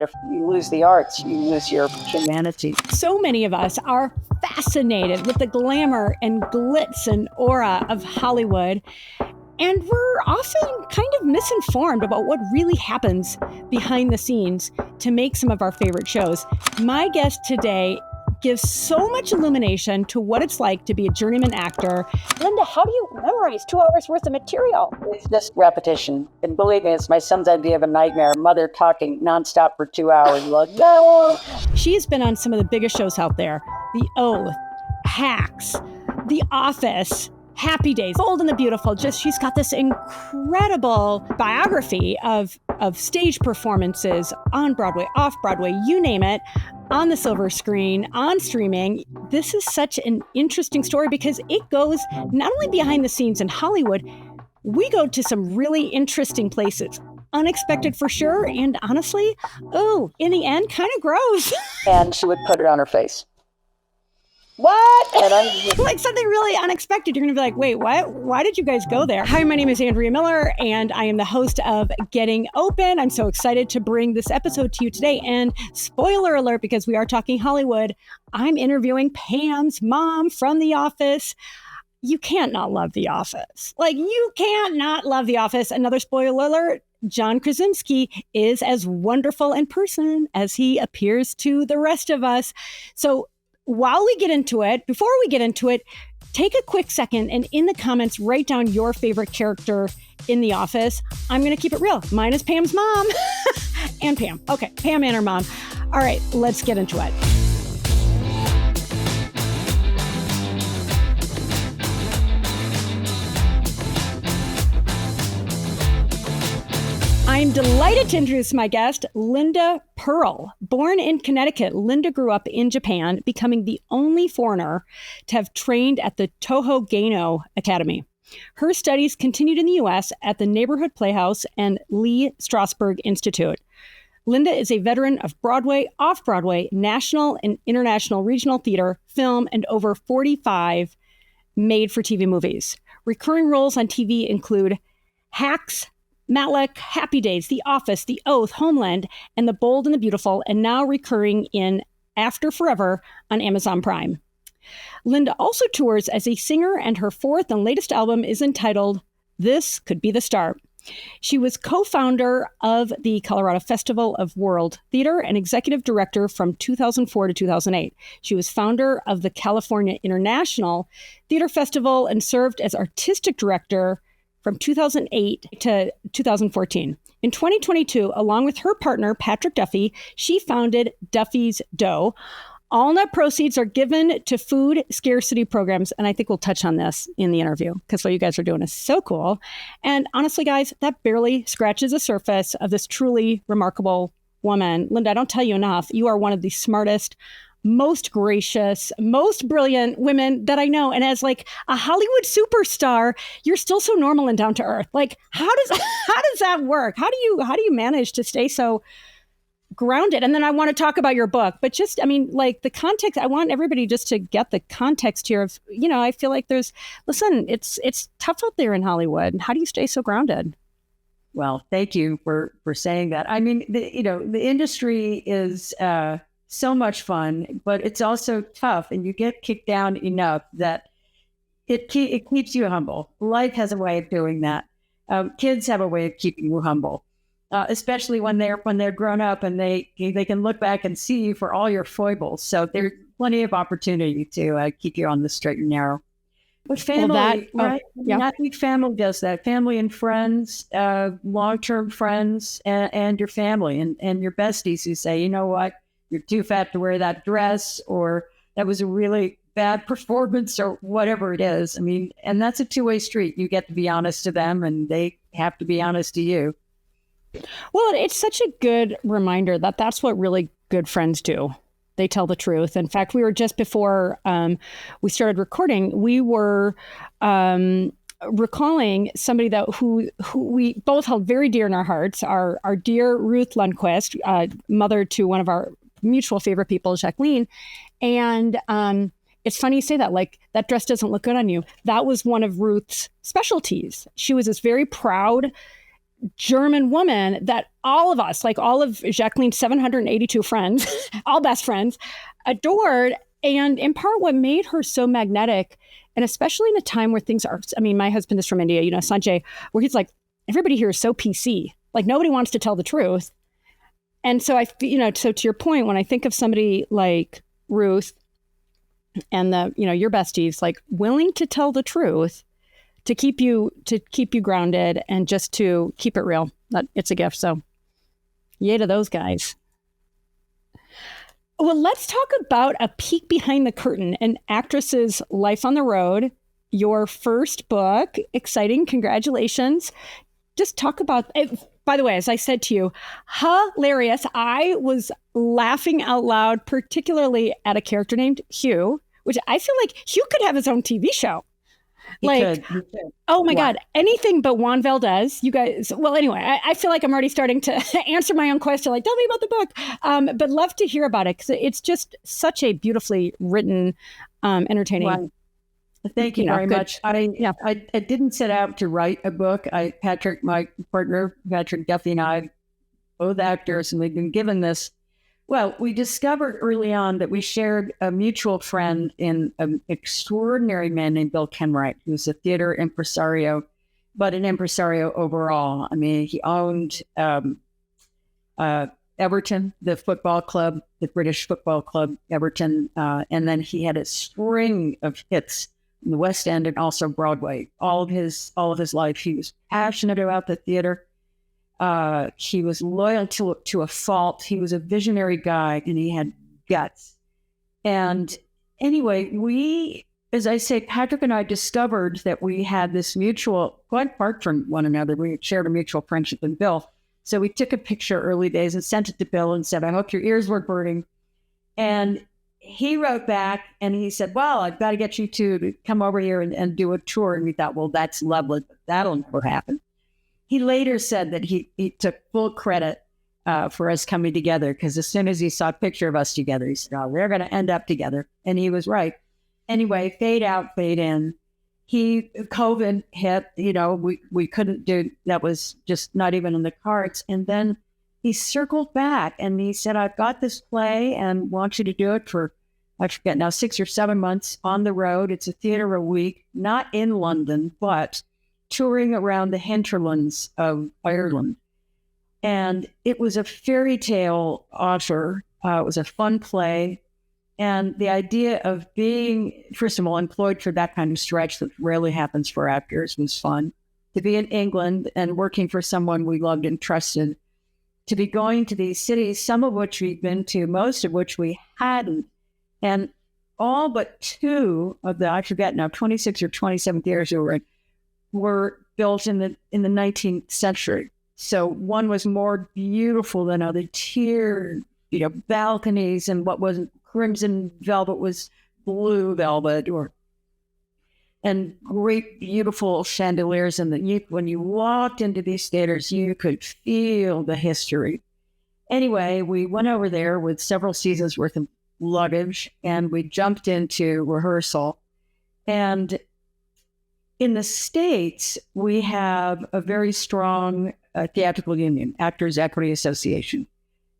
If you lose the arts, you lose your humanity. So many of us are fascinated with the glamour and glitz and aura of Hollywood. And we're often kind of misinformed about what really happens behind the scenes to make some of our favorite shows. My guest today gives so much illumination to what it's like to be a journeyman actor. Linda, how do you memorize 2 hours worth of material? It's just repetition. And believe me, it's my son's idea of a nightmare. Mother talking nonstop for 2 hours. Like, no. She has been on some of the biggest shows out there. The Oath, Hacks, The Office, Happy Days, Bold and the Beautiful. She's got this incredible biography of stage performances on Broadway, off Broadway, you name it, on the silver screen, on streaming. This is such an interesting story because it goes not only behind the scenes in Hollywood, we go to some really interesting places. Unexpected for sure, and honestly, in the end, kind of gross. And she would put it on her face. What? And I'm like something really unexpected. You're going to be like, wait, what? Why did you guys go there? Hi, my name is Andrea Miller, and I am the host of Getting Open. I'm so excited to bring this episode to you today. And spoiler alert, because we are talking Hollywood, I'm interviewing Pam's mom from The Office. You can't not love The Office. Like, you can't not love The Office. Another spoiler alert, John Krasinski is as wonderful in person as he appears to the rest of us. So before we get into it, take a quick second and in the comments, write down your favorite character in The Office. I'm going to keep it real. Mine is Pam's mom and Pam. Okay, Pam and her mom. All right, let's get into it. I'm delighted to introduce my guest, Linda Purl. Born in Connecticut, Linda grew up in Japan, becoming the only foreigner to have trained at the Toho Gaino Academy. Her studies continued in the U.S. at the Neighborhood Playhouse and Lee Strasberg Institute. Linda is a veteran of Broadway, off-Broadway, national and international regional theater, film, and over 45 made-for-TV movies. Recurring roles on TV include Hacks, Matlock, Happy Days, The Office, The Oath, Homeland, and The Bold and the Beautiful, and now recurring in After Forever on Amazon Prime. Linda also tours as a singer, and her fourth and latest album is entitled This Could Be the Start. She was co-founder of the Colorado Festival of World Theater and executive director from 2004 to 2008. She was founder of the California International Theater Festival and served as artistic director from 2008 to 2014. In 2022, along with her partner, Patrick Duffy, she founded Duffy's Dough. All net proceeds are given to food scarcity programs. And I think we'll touch on this in the interview because what you guys are doing is so cool. And honestly, guys, that barely scratches the surface of this truly remarkable woman. Linda, I don't tell you enough. You are one of the smartest, most gracious, most brilliant women that I know. And as like a Hollywood superstar, you're still so normal and down to earth. Like, how does that work? How do you manage to stay so grounded? And then I want to talk about your book, but just, I mean, like the context, I want everybody just to get the context here of, I feel like it's tough out there in Hollywood. How do you stay so grounded? Well, thank you for saying that. I mean, the industry is, so much fun, but it's also tough, and you get kicked down enough that it keeps you humble. Life has a way of doing that. Kids have a way of keeping you humble, especially when they're grown up and they can look back and see you for all your foibles. So there's plenty of opportunity to keep you on the straight and narrow. But family, right? I think family does that. Family and friends, long-term friends, and your family and your besties who say, you know what? You're too fat to wear that dress, or that was a really bad performance, or whatever it is. I mean, and that's a two-way street. You get to be honest to them, and they have to be honest to you. Well, it's such a good reminder that that's what really good friends do. They tell the truth. In fact, we were just before we started recording, we were recalling somebody who we both held very dear in our hearts, our dear Ruth Lundquist, mother to one of our mutual favorite people, Jacqueline. And it's funny you say that, like, that dress doesn't look good on you. That was one of Ruth's specialties. She was this very proud German woman that all of us, like all of Jacqueline's 782 friends, all best friends, adored. And in part, what made her so magnetic, and especially in a time where things are, I mean, my husband is from India, Sanjay, where he's like, everybody here is so PC. Like, nobody wants to tell the truth. And so so to your point, when I think of somebody like Ruth and your besties, like willing to tell the truth, to keep you grounded and just to keep it real, that it's a gift. So yay to those guys. Well, let's talk about a peek behind the curtain, an actress's life on the road, your first book. Exciting. Congratulations. Just talk about it. By the way, as I said to you, hilarious. I was laughing out loud, particularly at a character named Hugh, which I feel like Hugh could have his own TV show. He could. Oh my God, anything but Juan Valdez. You guys, well, anyway, I feel like I'm already starting to answer my own question, like, tell me about the book. But love to hear about it, because it's just such a beautifully written, entertaining. Wow. Thank you very much. I didn't set out to write a book. Patrick, my partner, Patrick Duffy, and I, both actors, and we've been given this. Well, we discovered early on that we shared a mutual friend in an extraordinary man named Bill Kenwright, who's a theater impresario, but an impresario overall. I mean, he owned Everton, the football club, the British football club, Everton, and then he had a string of hits in the West End and also Broadway. All of his life, he was passionate about the theater. He was loyal to a fault. He was a visionary guy, and he had guts. And anyway, we, as I say, Patrick and I discovered that we had this mutual, quite apart from one another, we shared a mutual friendship with Bill. So we took a picture early days and sent it to Bill and said, I hope your ears were burning. And he wrote back and he said, well, I've got to get you to come over here and do a tour. And we thought, well, that's lovely, but that'll never happen. He later said that he took full credit for us coming together, because as soon as he saw a picture of us together, he said, oh, we're going to end up together. And he was right. Anyway, fade out, fade in. COVID hit, we couldn't do, that was just not even in the cards. And then he circled back and he said, I've got this play and want you to do it for, I forget now, 6 or 7 months on the road. It's a theater a week, not in London, but touring around the hinterlands of Ireland. And it was a fairy tale offer. It was a fun play. And the idea of being, first of all, employed for that kind of stretch that rarely happens for actors was fun. To be in England and working for someone we loved and trusted. To be going to these cities, some of which we'd been to, most of which we hadn't. And all but 2 of the, I forget now, 26 or 27 theaters were built in the 19th century. So one was more beautiful than other, tiered, balconies, and what wasn't crimson velvet was blue velvet, and great beautiful chandeliers. And when you walked into these theaters, you could feel the history. Anyway, we went over there with several seasons worth of luggage, and we jumped into rehearsal. And in the States, we have a very strong theatrical union, Actors Equity Association.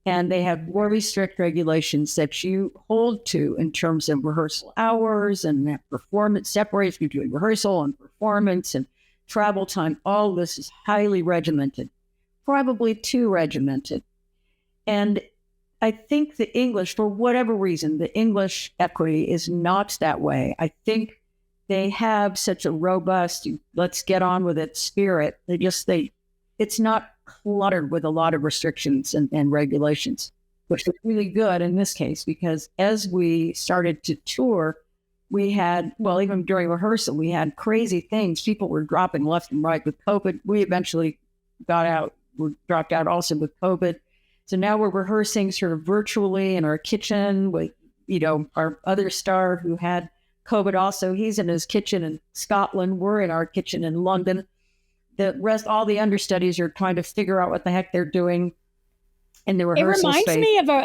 And they have very strict regulations that you hold to in terms of rehearsal hours and performance, separation between rehearsal and performance and travel time. All this is highly regimented, probably too regimented. And I think the English, for whatever reason, the English equity is not that way. I think they have such a robust, let's get on with it spirit. It's not cluttered with a lot of restrictions and regulations, which was really good in this case, because as we started to tour, we had, well, even during rehearsal, we had crazy things. People were dropping left and right with COVID. We eventually dropped out also with COVID. So now we're rehearsing sort of virtually in our kitchen with, our other star who had COVID also. He's in his kitchen in Scotland. We're in our kitchen in London. The rest, all the understudies are trying to figure out what the heck they're doing in the rehearsal space.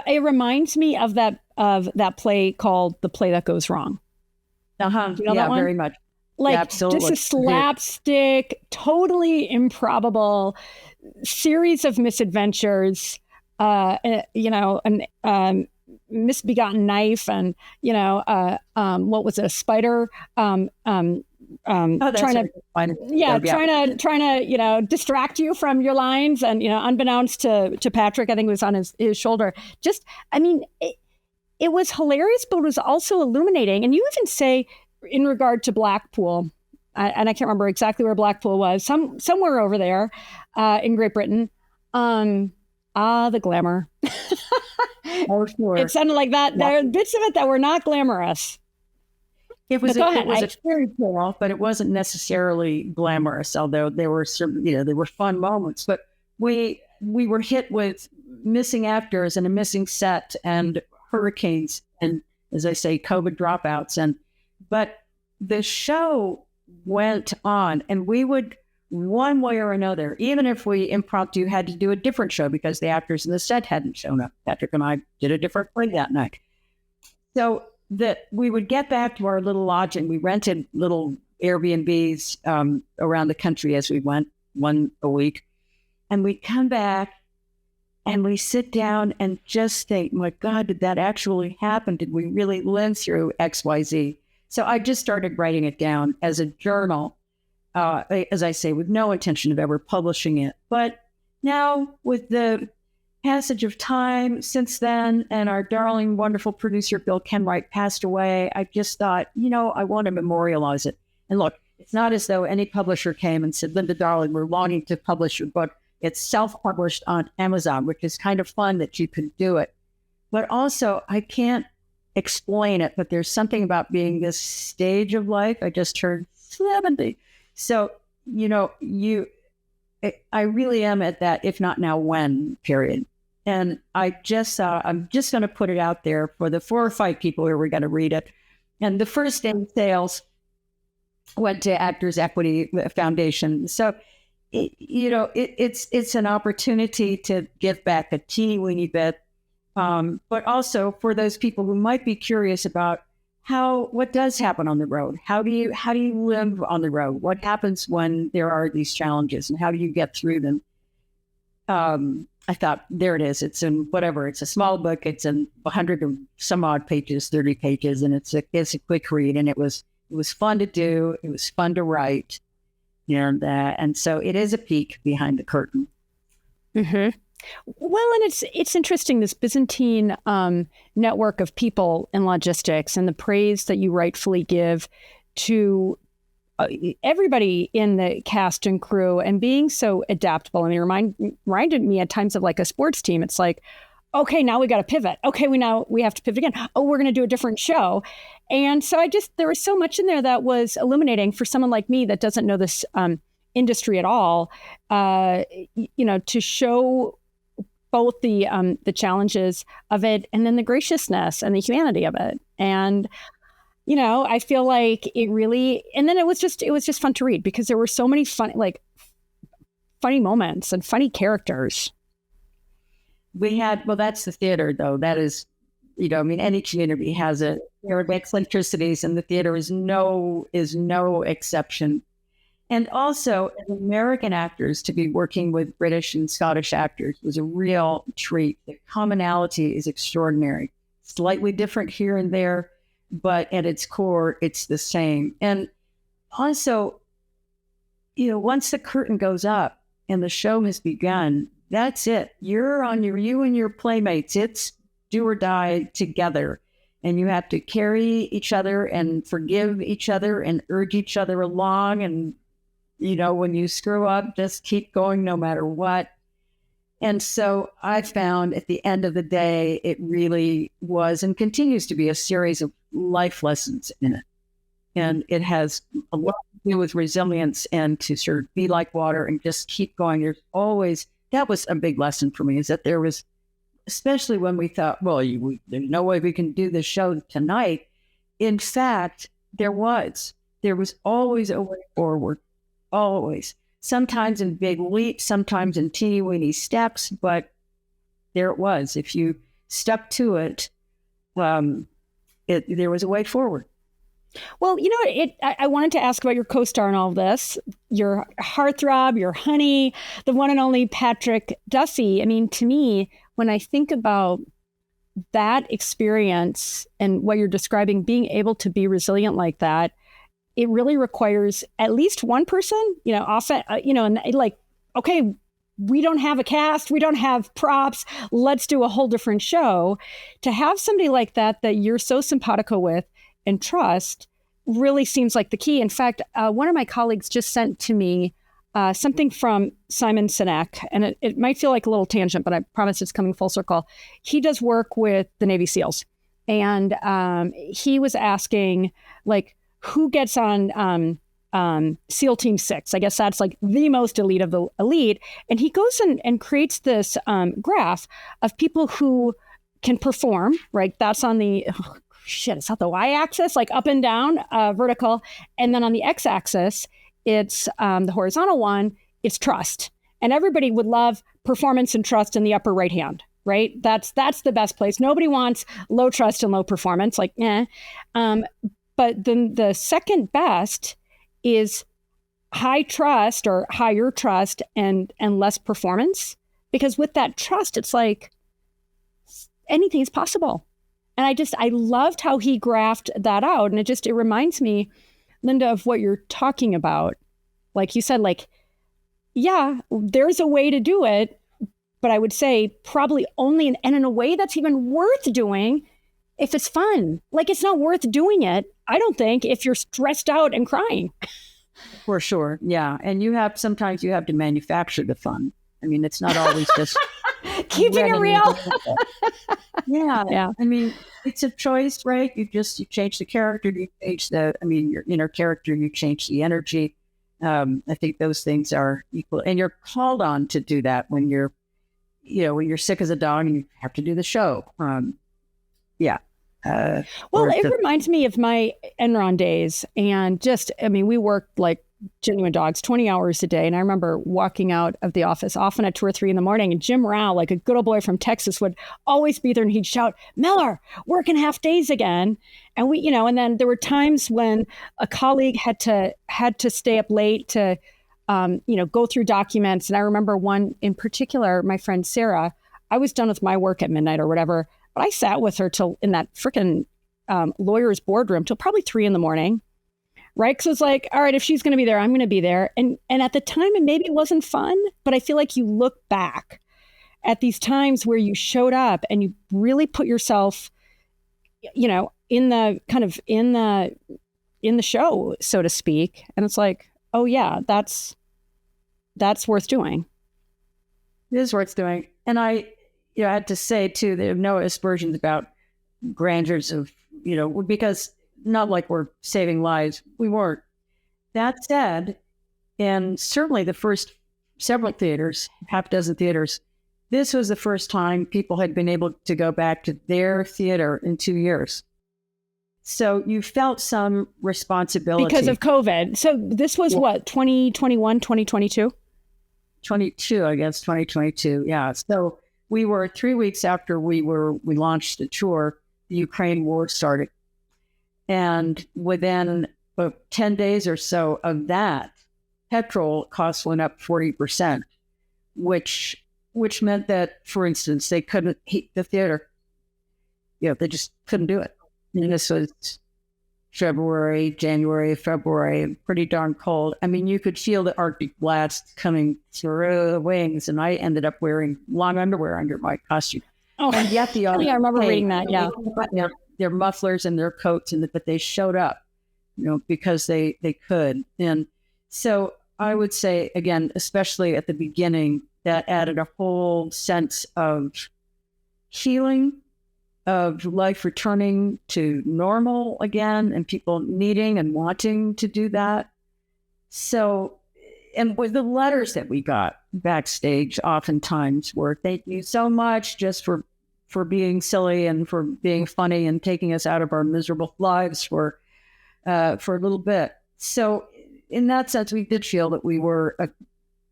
It reminds me of that play called The Play That Goes Wrong. Uh-huh. You know that one? Very much. Like, yeah, absolutely. Just a slapstick, totally improbable, series of misadventures, an misbegotten knife, and what was it, a spider That's trying to fine. trying to distract you from your lines, and unbeknownst to Patrick, I think it was on his shoulder. Just, I mean, it was hilarious, but it was also illuminating. And you even say, in regard to Blackpool, and I can't remember exactly where Blackpool was, somewhere over there in Great Britain. The glamour. Oh, sure. It sounded like that. There are bits of it that were not glamorous. It was a fairy tale, but it wasn't necessarily glamorous, although there were some, there were fun moments. But we were hit with missing actors and a missing set and hurricanes and, as I say, COVID dropouts. But the show went on, and we would, one way or another, even if we impromptu had to do a different show because the actors in the set hadn't shown up. Patrick and I did a different play that night. So that we would get back to our little lodging. We rented little Airbnbs around the country as we went, one a week. And we'd come back and we sit down and just think, my God, did that actually happen? Did we really live through XYZ? So I just started writing it down as a journal, as I say, with no intention of ever publishing it. But now with the passage of time since then, and our darling, wonderful producer, Bill Kenwright, passed away, I just thought, I want to memorialize it. And look, it's not as though any publisher came and said, Linda, darling, we're longing to publish your book. It's self-published on Amazon, which is kind of fun that you could do it. But also, I can't explain it, but there's something about being this stage of life. I just turned 70. So, I really am at that, if not now, when period. And I just I'm just going to put it out there for the 4 or 5 people who were going to read it. And the first day of sales went to Actors Equity Foundation. So, it's an opportunity to give back a teeny weeny bit, but also for those people who might be curious about what does happen on the road. How do you live on the road? What happens when there are these challenges, and how do you get through them? I thought, there it is. It's in whatever. It's a small book. It's in 100 and some odd pages, 30 pages, and it's a quick read. And it was fun to do. It was fun to write, and so it is a peek behind the curtain. Mm-hmm. Well, and it's interesting, this Byzantine network of people in logistics, and the praise that you rightfully give to everybody in the cast and crew, and being so adaptable. I mean, reminded me at times of like a sports team. It's like, okay, now we got to pivot. Okay, we have to pivot again. Oh, we're going to do a different show. And so there was so much in there that was illuminating for someone like me that doesn't know this industry at all, to show both the challenges of it, and then the graciousness and the humanity of it. And, I feel like it really, and then it was just fun to read because there were so many funny moments and funny characters. We had, well, that's the theater though. That is, any community has there are eccentricities, and the theater is no exception. And also, as American actors, to be working with British and Scottish actors was a real treat. The commonality is extraordinary. Slightly different here and there, but at its core, it's the same. And also, once the curtain goes up and the show has begun, that's it. You and your playmates. It's do or die together. And you have to carry each other and forgive each other and urge each other along. And, when you screw up, just keep going no matter what. And so I found at the end of the day, it really was and continues to be a series of life lessons in it. And it has a lot to do with resilience and to sort of be like water and just keep going. That was a big lesson for me, is that there was, especially when we thought, well, there's no way we can do this show tonight. In fact, there was always a way forward, always. Sometimes in big leaps, sometimes in teeny weeny steps, but there it was. If you stuck to it, there was a way forward. Well, I wanted to ask about your co-star in all of this, your heartthrob, your honey, the one and only Patrick Dussey. I mean, to me, when I think about that experience and what you're describing, being able to be resilient like that, it really requires at least one person, often, and like, okay, we don't have a cast, we don't have props, let's do a whole different show. To have somebody like that you're so simpatico with and trust really seems like the key. In fact, one of my colleagues just sent to me something from Simon Sinek, and it might feel like a little tangent, but I promise it's coming full circle. He does work with the Navy SEALs, and he was asking, like, who gets on SEAL Team 6? I guess that's like the most elite of the elite. And he goes and creates this graph of people who can perform, right? That's on the, it's not the y-axis, like up and down, vertical. And then on the x-axis, it's the horizontal one, it's trust. And everybody would love performance and trust in the upper right hand, right? That's the best place. Nobody wants low trust and low performance, like, but then the second best is high trust or higher trust and less performance. Because with that trust, it's like anything is possible. And I loved how he graphed that out. And it reminds me, Linda, of what you're talking about. Like you said, like, yeah, there's a way to do it, but I would say probably only and in a way that's even worth doing if it's fun. Like, it's not worth doing it, I don't think, if you're stressed out and crying. For sure. Yeah. And sometimes you have to manufacture the fun. I mean, it's not always just keeping it real. Yeah. I mean, it's a choice, right? You change the character, you change your inner character, you change the energy. I think those things are equal, and you're called on to do that when you're sick as a dog and you have to do the show. Well, it reminds me of my Enron days, and we worked like genuine dogs, 20 hours a day. And I remember walking out of the office often at 2 or 3 in the morning, and Jim Rao, like a good old boy from Texas, would always be there, and he'd shout, "Miller, working half days again." And and then there were times when a colleague had to stay up late to, go through documents. And I remember one in particular, my friend Sarah, I was done with my work at midnight or whatever, but I sat with her till in that freaking lawyer's boardroom till probably 3 in the morning. Right. Because it's like, all right, if she's going to be there, I'm going to be there. And at the time, it maybe wasn't fun, but I feel like you look back at these times where you showed up and you really put yourself, in the show, so to speak. And it's like, oh yeah, that's worth doing. It is worth doing. And I had to say too, there are no aspersions about grandeurs of, because not like we're saving lives. We weren't. That said, and certainly the first several theaters, half dozen theaters, this was the first time people had been able to go back to their theater in 2 years. So you felt some responsibility. Because of COVID. So this was what, 2021, 2022? 22, I guess, 2022. Yeah. So we were 3 weeks after we launched the tour, the Ukraine war started. And within 10 days or so of that, petrol costs went up 40%, which meant that, for instance, they couldn't heat the theater. They just couldn't do it. And this was January, February, pretty darn cold. I mean, you could feel the Arctic blast coming through the wings, and I ended up wearing long underwear under my costume. Oh, and yet the I remember reading that. Yeah, their mufflers and their coats, but they showed up, because they could. And so I would say, again, especially at the beginning, that added a whole sense of healing, of life returning to normal again, and people needing and wanting to do that. So, and with the letters that we got backstage, oftentimes were, "Thank you so much just for being silly and for being funny and taking us out of our miserable lives for a little bit." So in that sense, we did feel that we were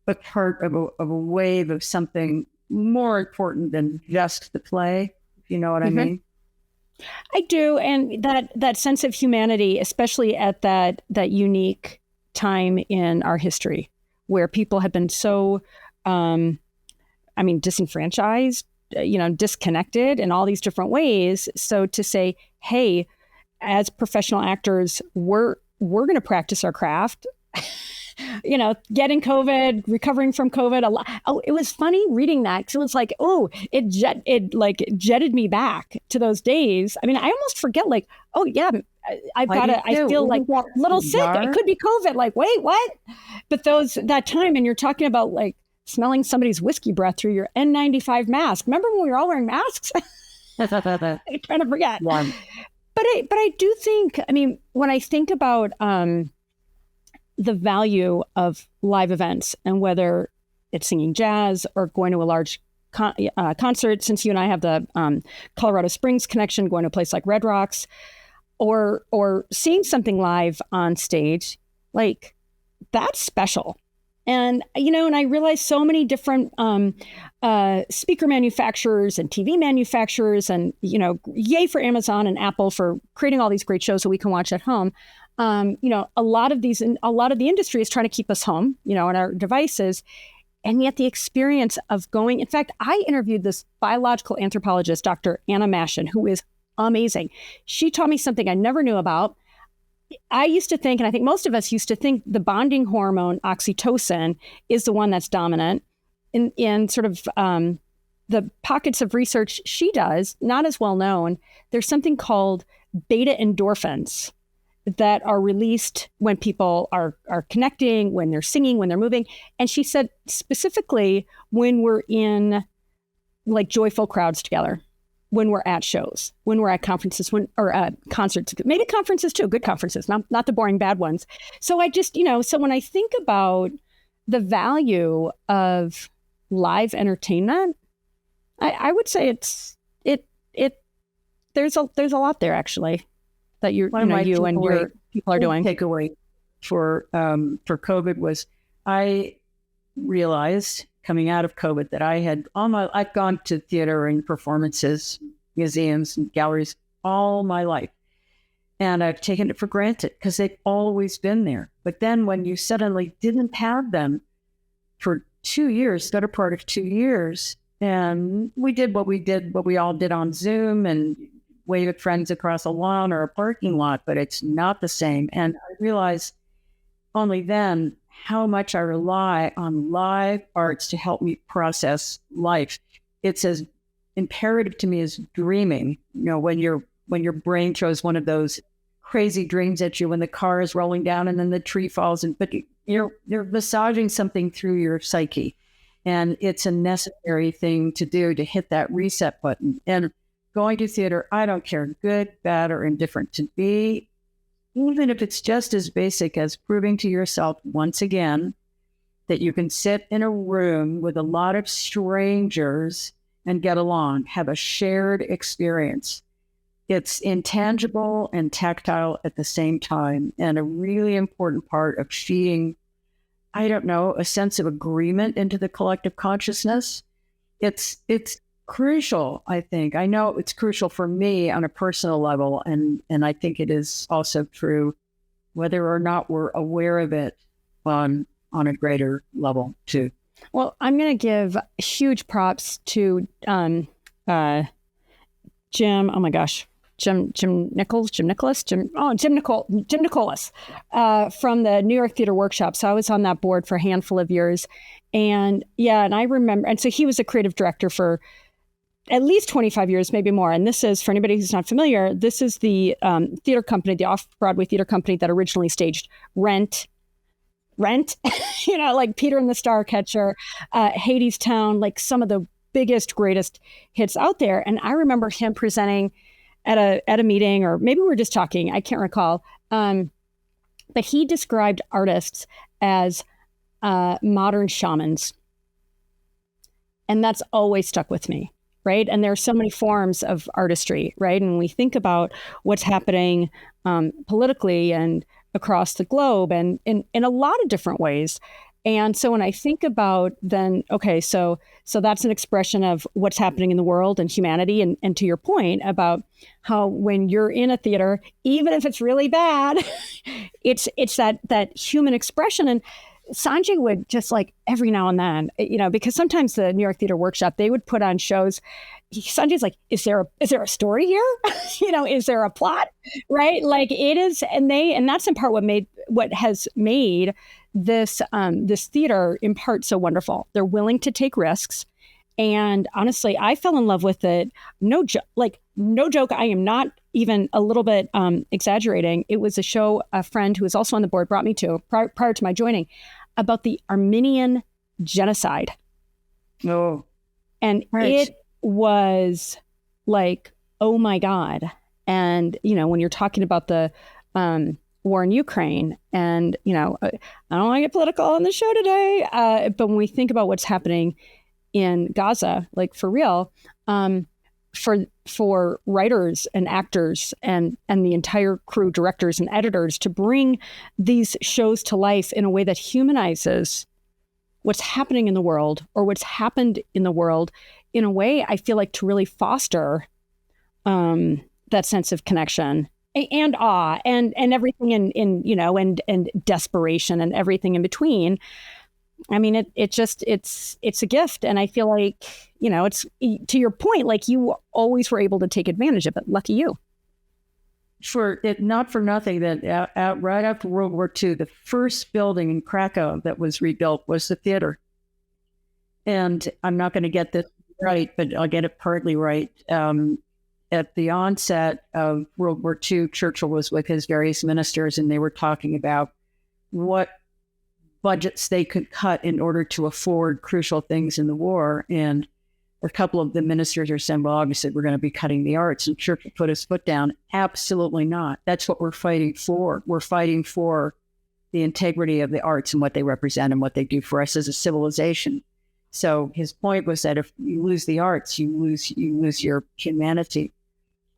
a part of a wave of something more important than just the play, if you know what I mean. I do, and that sense of humanity, especially at that unique time in our history, where people have been so, disenfranchised, disconnected in all these different ways. So to say, hey, as professional actors, we're going to practice our craft. Getting COVID, recovering from COVID. A lot. Oh, it was funny reading that because it was like, oh, it jetted me back to those days. I mean, I almost forget, like, oh yeah, I feel like a little sick. It could be COVID. Like, wait, what? But that time, and you're talking about like smelling somebody's whiskey breath through your N95 mask. Remember when we were all wearing masks? I'm trying to forget. Yeah. But I do think, I mean, when I think about the value of live events, and whether it's singing jazz or going to a large concert, since you and I have the Colorado Springs connection, going to a place like Red Rocks, or seeing something live on stage, like, that's special. And, and I realize so many different speaker manufacturers and TV manufacturers, and, yay for Amazon and Apple for creating all these great shows that we can watch at home. A lot of the industry is trying to keep us home, on our devices. And yet the experience of going, in fact, I interviewed this biological anthropologist, Dr. Anna Mashin, who is amazing. She taught me something I never knew about. I used to think, and I think most of us used to think, the bonding hormone oxytocin is the one that's dominant in sort of the pockets of research she does, not as well known. There's something called beta endorphins that are released when people are connecting, when they're singing, when they're moving. And she said specifically when we're in like joyful crowds together, when we're at shows, when we're at conferences, concerts, maybe conferences too, good conferences, not the boring bad ones. So I just, so when I think about the value of live entertainment, I would say there's a lot there actually that you and your people are doing. Takeaway for COVID was, I realized coming out of COVID that I've gone to theater and performances, museums and galleries all my life. And I've taken it for granted because they've always been there. But then when you suddenly didn't have them for 2 years, better part of 2 years, and we did what we all did on Zoom and wave at friends across a lawn or a parking lot, but it's not the same. And I realized only then how much I rely on live arts to help me process life. It's as imperative to me as dreaming. When your brain throws one of those crazy dreams at you when the car is rolling down and then the tree falls, but you're massaging something through your psyche. And it's a necessary thing to do, to hit that reset button. And going to theater, I don't care, good, bad, or indifferent, to be, even if it's just as basic as proving to yourself once again that you can sit in a room with a lot of strangers and get along, have a shared experience. It's intangible and tactile at the same time, and a really important part of feeding, a sense of agreement into the collective consciousness. It's crucial, I think. I know it's crucial for me on a personal level, and I think it is also true whether or not we're aware of it on a greater level too. Well, I'm going to give huge props to Jim. Oh my gosh, Jim Nicholas from the New York Theater Workshop. So I was on that board for a handful of years, and I remember. And so he was a creative director for at least 25 years, maybe more. And this is, for anybody who's not familiar, this is the theater company, the off-Broadway theater company that originally staged Rent, like Peter and the Starcatcher, Hadestown, like some of the biggest, greatest hits out there. And I remember him presenting at a meeting, or maybe we were just talking, I can't recall. But he described artists as modern shamans. And that's always stuck with me. Right. And there are so many forms of artistry. Right. And we think about what's happening politically and across the globe and in a lot of different ways. And so when I think about then, okay, so that's an expression of what's happening in the world and humanity. And to your point about how when you're in a theater, even if it's really bad, it's that human expression. And Sanjay would just like every now and then, because sometimes the New York Theater Workshop, they would put on shows. Sanjay's like, is there a story here? Is there a plot? Right? Like it is. And that's in part what has made this theater in part so wonderful. They're willing to take risks. And honestly, I fell in love with it. No joke. I am not even a little bit exaggerating. It was a show a friend who was also on the board brought me to prior to my joining about the Armenian genocide. Oh, and right. It was like, oh my God. And, when you're talking about the war in Ukraine, and, I don't want to get political on the show today, but when we think about what's happening in Gaza, like for real, for writers and actors and the entire crew, directors and editors, to bring these shows to life in a way that humanizes what's happening in the world or what's happened in the world in a way, I feel like, to really foster that sense of connection and awe and everything and desperation and everything in between. I mean, it's a gift. And I feel like, it's, to your point, like you always were able to take advantage of it. Lucky you. Not for nothing that right after World War II, the first building in Krakow that was rebuilt was the theater. And I'm not going to get this right, but I'll get it partly right. At the onset of World War II, Churchill was with his various ministers, and they were talking about what budgets they could cut in order to afford crucial things in the war. And a couple of the ministers are saying, well, obviously we're going to be cutting the arts. And Churchill put his foot down. Absolutely not. That's what we're fighting for. We're fighting for the integrity of the arts and what they represent and what they do for us as a civilization. So his point was that if you lose the arts, you lose your humanity.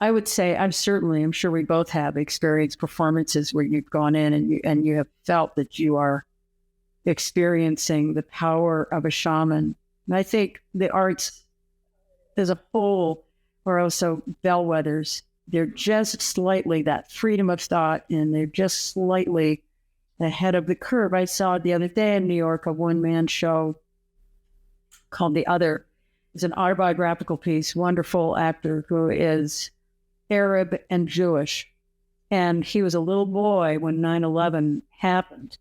I would say I'm sure we both have experienced performances where you've gone in and you have felt that you are experiencing the power of a shaman. And I think the arts as a whole are also bellwethers. They're just slightly that freedom of thought, and they're just slightly ahead of the curve. I saw the other day in New York a one-man show called The Other. It's an autobiographical piece, wonderful actor who is Arab and Jewish. And he was a little boy when 9/11 happened.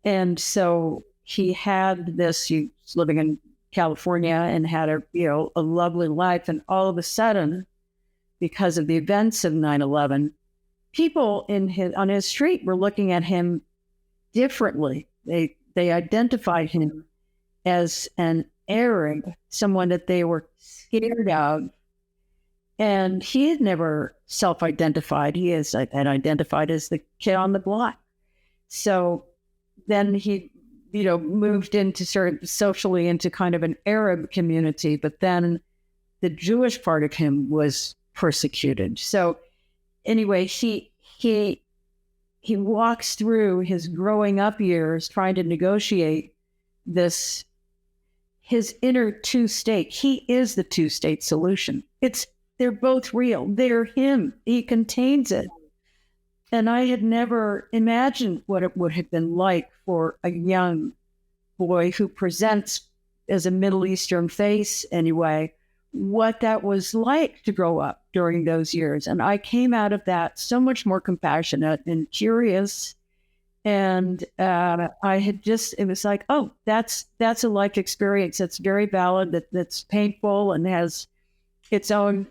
And so he had this, he was living in California and had a lovely life. And all of a sudden, because of the events of 9/11, people on his street were looking at him differently. They identified him as an Arab, someone that they were scared of. And he had never self-identified. He had identified as the kid on the block. So then he, moved into sort of socially into kind of an Arab community, but then the Jewish part of him was persecuted. So anyway, he walks through his growing up years trying to negotiate his inner two-state. He is the two-state solution. They're both real. They're him. He contains it. And I had never imagined what it would have been like for a young boy who presents as a Middle Eastern face anyway, what that was like to grow up during those years. And I came out of that so much more compassionate and curious. And it was like, oh, that's a life experience that's very valid, that's painful and has its own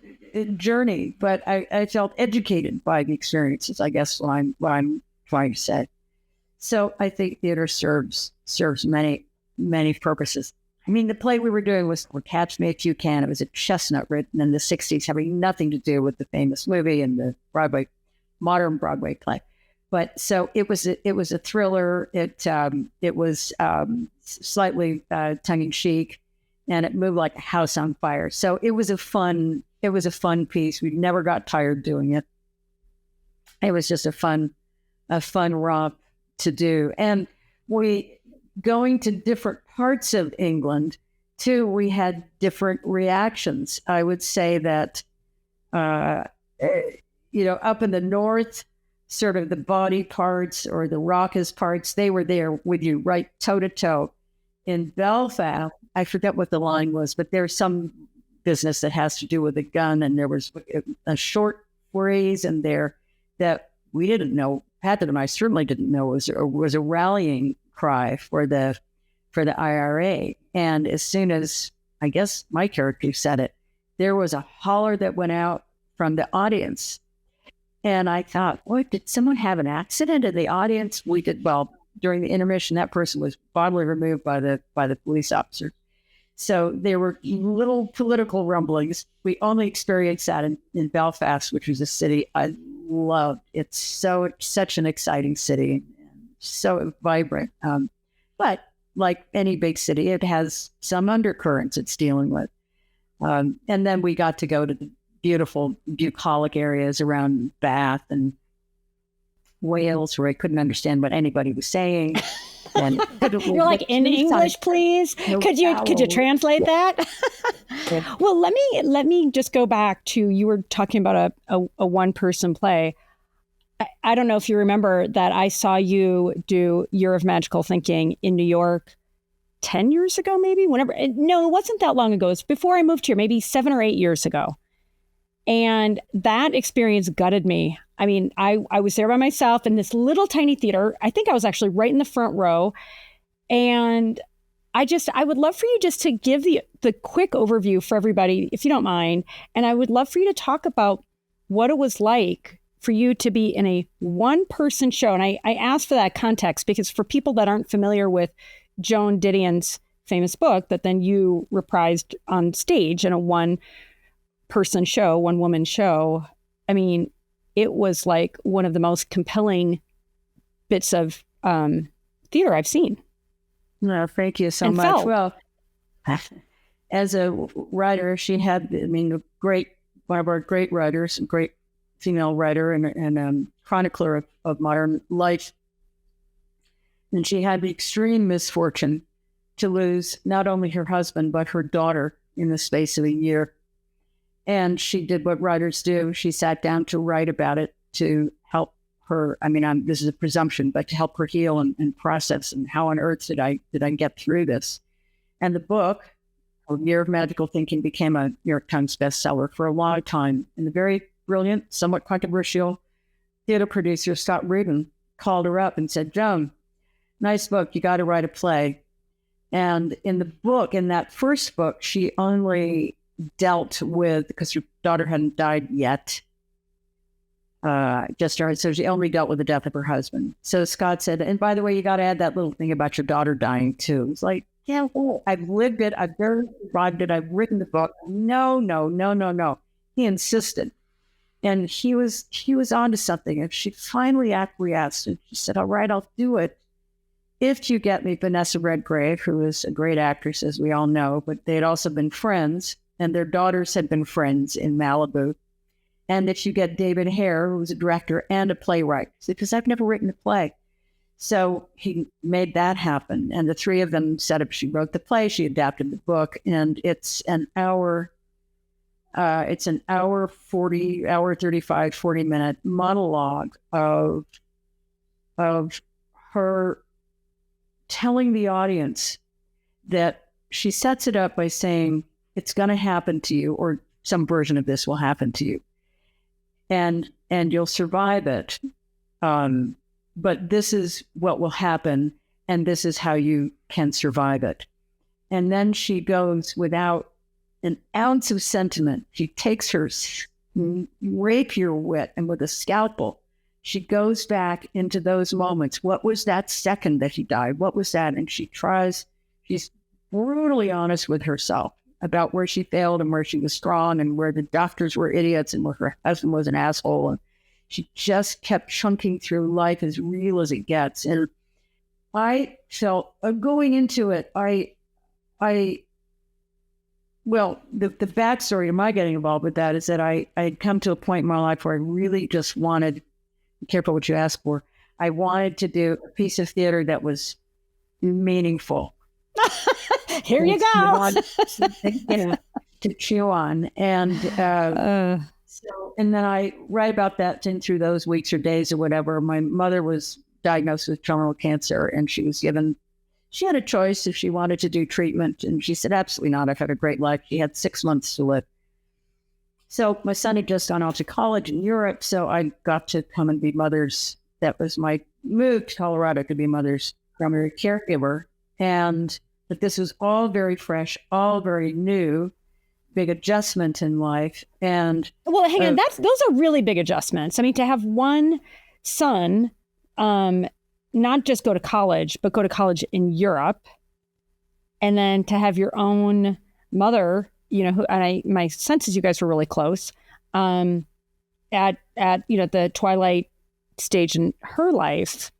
journey, but I felt educated by the experiences, I guess, what I'm trying to say. So I think theater serves many, many purposes. I mean, the play we were doing was Catch Me If You Can. It was a chestnut written in the 60s, having nothing to do with the famous movie and the modern Broadway play. But so it was a thriller. It was slightly tongue-in-cheek, and it moved like a house on fire. So it was a fun piece. We never got tired doing it. It was just a fun romp to do. And we going to different parts of England, too, we had different reactions. I would say that, up in the north, sort of the body parts or the raucous parts, they were there with you, right toe to toe. In Belfast, I forget what the line was, but there's some business that has to do with a gun, and there was a short phrase in there that we didn't know. Patrick and I certainly didn't know was a rallying cry for the IRA. And as soon as, I guess, my character said it, there was a holler that went out from the audience. And I thought, what, did someone have an accident in the audience? We did. Well, during the intermission, that person was bodily removed by the police officer. So there were little political rumblings. We only experienced that in Belfast, which was a city I loved. It's such an exciting city, so vibrant. But like any big city, it has some undercurrents it's dealing with. And then we got to go to the beautiful bucolic areas around Bath and Wales, where I couldn't understand what anybody was saying. And you're like, in English, please. Could you translate that? Well, let me just go back to, you were talking about a one-person play. I don't know if you remember that I saw you do Year of Magical Thinking in New York 10 years ago, maybe, whenever. No, it wasn't that long ago. It's before I moved here, maybe 7 or 8 years ago. And that experience gutted me. I mean, I was there by myself in this little tiny theater. I think I was actually right in the front row. And I would love for you just to give the quick overview for everybody, if you don't mind. And I would love for you to talk about what it was like for you to be in a one-person show. And I asked for that context because for people that aren't familiar with Joan Didion's famous book that then you reprised on stage in a one-person show, one-woman show, I mean, it was like one of the most compelling bits of theater I've seen. No, thank you so much. Felt. Well, as a writer, she had, one of our great writers, a great female writer and chronicler of modern life. And she had the extreme misfortune to lose not only her husband, but her daughter in the space of a year. And she did what writers do. She sat down to write about it, to help her. This is a presumption, but to help her heal and process. And how on earth did I get through this? And the book, Year of Magical Thinking, became a New York Times bestseller for a long time. And the very brilliant, somewhat controversial theater producer, Scott Rudin, called her up and said, "Joan, nice book. You got to write a play." And in the book, in that first book, she only dealt with, because her daughter hadn't died yet, just started, so she only dealt with the death of her husband. So Scott said, "And by the way, you got to add that little thing about your daughter dying too." It's like, yeah, well, I've lived it, I've survived it, I've written the book. No. He insisted, and he was onto something. And she finally acquiesced, and she said, "All right, I'll do it if you get me Vanessa Redgrave," who is a great actress, as we all know, but they had also been friends. And their daughters had been friends in Malibu. And if you get David Hare, who was a director and a playwright, because I've never written a play. So he made that happen. And the three of them set up, she wrote the play, she adapted the book, and it's an hour 35, 40-minute monologue of her telling the audience that she sets it up by saying, it's going to happen to you, or some version of this will happen to you, and you'll survive it. But this is what will happen, and this is how you can survive it. And then she goes without an ounce of sentiment. She takes her rapier wit, and with a scalpel, she goes back into those moments. What was that second that he died? What was that? And she's brutally honest with herself about where she failed and where she was strong and where the doctors were idiots and where her husband was an asshole. And she just kept chunking through life as real as it gets. And I felt, going into it, the backstory to my getting involved with that is that I had come to a point in my life where I really just wanted, be careful what you ask for, I wanted to do a piece of theater that was meaningful. Here you go. To chew on. And and then I write about that through those weeks or days or whatever. My mother was diagnosed with terminal cancer, and she had a choice if she wanted to do treatment. And she said, absolutely not. I've had a great life. She had 6 months to live. So my son had just gone off to college in Europe. So I got to come and be mother's. That was my move to Colorado to be mother's primary caregiver. But this was all very fresh, all very new, big adjustment in life. And well, hang on, those are really big adjustments. I mean, to have one son, not just go to college, but go to college in Europe, and then to have your own mother, my sense is you guys were really close, at the twilight stage in her life.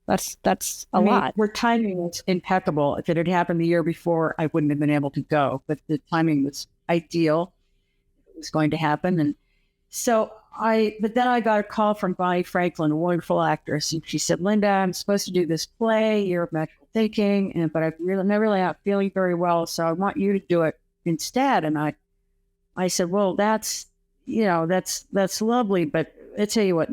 That's a lot. Her timing was impeccable. If it had happened the year before, I wouldn't have been able to go, but the timing was ideal. It was going to happen. And so but then I got a call from Bonnie Franklin, a wonderful actress. And she said, Linda, I'm supposed to do this play, Year of Magical Thinking, but I'm really not feeling very well. So I want you to do it instead. And I said, well, that's lovely. But I tell you what,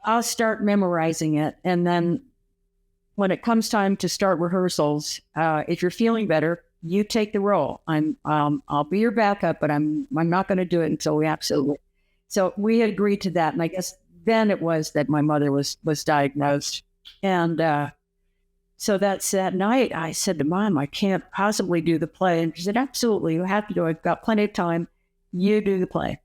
I'll start memorizing it. And then when it comes time to start rehearsals, if you're feeling better, you take the role. I'll be your backup, but I'm not going to do it until we absolutely. So we had agreed to that. And I guess then it was that my mother was diagnosed. And so that night I said to Mom, I can't possibly do the play. And she said, absolutely, you have to do it. I've got plenty of time. You do the play.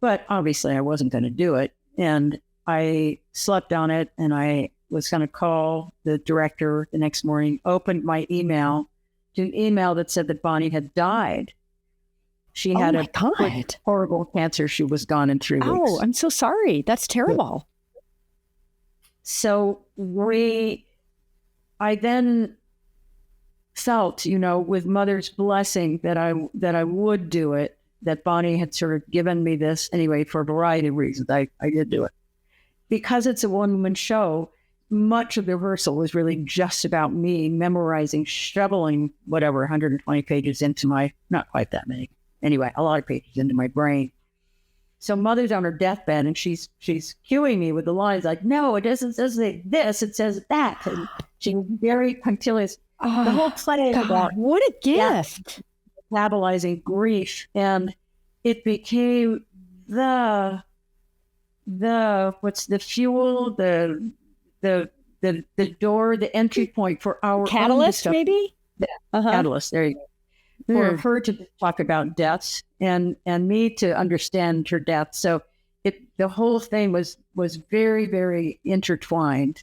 But obviously I wasn't going to do it. And I slept on it, and I was going to call the director the next morning, opened my email to an email that said that Bonnie had died. She had a horrible cancer. She was gone in 3 weeks. Oh, I'm so sorry. That's terrible. So I then felt, with Mother's blessing that I would do it, that Bonnie had sort of given me this anyway, for a variety of reasons. I did do it. Because it's a one-woman show, much of the rehearsal was really just about me memorizing, shoveling 120 pages into not quite that many. Anyway, a lot of pages into my brain. So Mother's on her deathbed, and she's cueing me with the lines like, no, it doesn't say this, it says that. And she was very punctilious. The whole play about what a gift. Metabolizing grief. And it became the what's the fuel, the door, the entry point for our catalyst, maybe? Catalyst, there you go. For her to talk about deaths and me to understand her death. So the whole thing was very, very intertwined.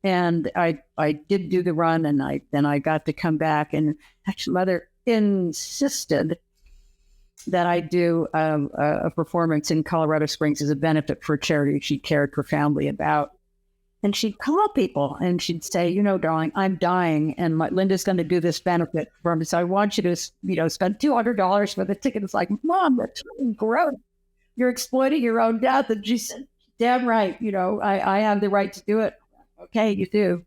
And I did do the run, and then I got to come back, and actually Mother insisted that I do a performance in Colorado Springs as a benefit for a charity she cared profoundly about. And she'd call people and she'd say, darling, I'm dying, and Linda's going to do this benefit for me. So I want you to, spend $200 for the ticket. It's like, Mom, that's gross. You're exploiting your own death. And she said, damn right. I have the right to do it. Okay, you do.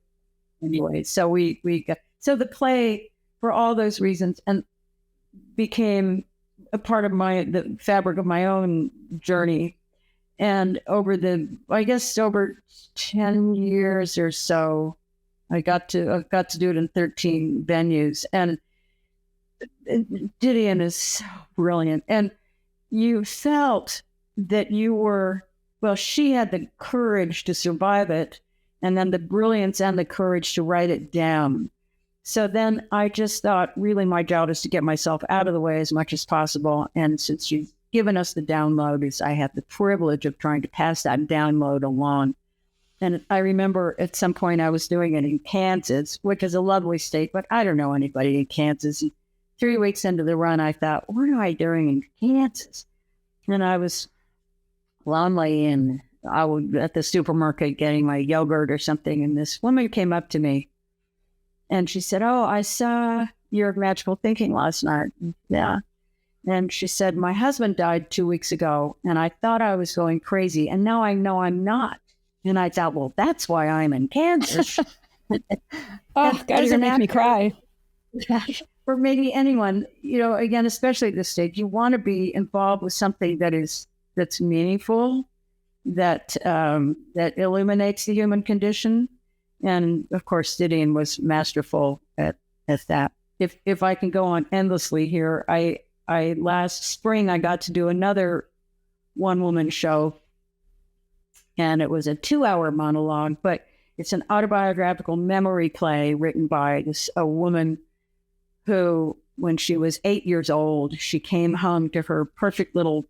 Anyway, so so the play, for all those reasons, and became a part of the fabric of my own journey. And over 10 years or so, I got to do it in 13 venues. And Didion is so brilliant. And you felt that she had the courage to survive it, and then the brilliance and the courage to write it down. So then I just thought, really, my job is to get myself out of the way as much as possible. And since you've given us the download, I have the privilege of trying to pass that download along. And I remember at some point I was doing it in Kansas, which is a lovely state, but I don't know anybody in Kansas. And 3 weeks into the run, I thought, what am I doing in Kansas? And I was lonely, and I was at the supermarket getting my yogurt or something. And this woman came up to me, and she said, oh, I saw Year of Magical Thinking last night. Yeah. And she said, my husband died 2 weeks ago, and I thought I was going crazy, and now I know I'm not. And I thought, well, that's why I'm in Kansas. Oh, God, you're going to make me cry. Or maybe anyone, again, especially at this stage, you want to be involved with something that's meaningful, that illuminates the human condition. And of course, Didion was masterful at that. If I can go on endlessly here, I last spring I got to do another one-woman show, and it was a 2-hour monologue, but it's an autobiographical memory play written by a woman who, when she was 8 years old, she came home to her perfect little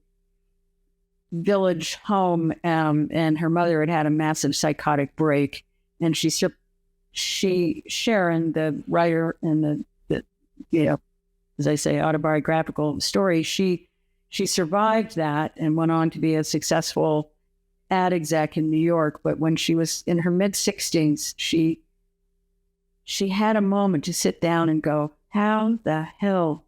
village home, and her mother had a massive psychotic break. And Sharon, the writer and the as I say, autobiographical story, she survived that and went on to be a successful ad exec in New York. But when she was in her mid-60s, she had a moment to sit down and go, how the hell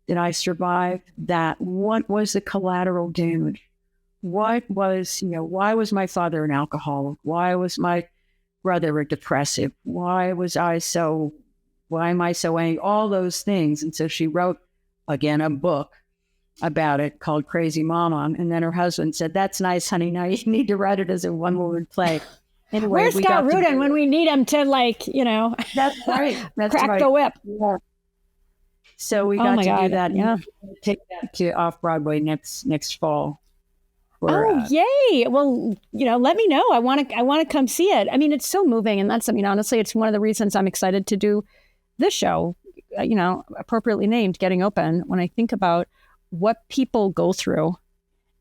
did I survive that? What was the collateral damage? Why was my father an alcoholic? Why was my brother a depressive? Why am I so angry? All those things. And so she wrote, again, a book about it called Crazy Mama. And then her husband said, that's nice, honey. Now you need to write it as a one-woman play. Anyway, where's Scott Rudin when we need him to, That's right. That's crack right. the whip? Yeah. So we got to do that. Yeah. Take that to off-Broadway next fall. Yay. Well, let me know. I want to come see it. I mean, it's so moving. And that's, honestly, it's one of the reasons I'm excited to do this show, appropriately named Getting Open, when I think about what people go through.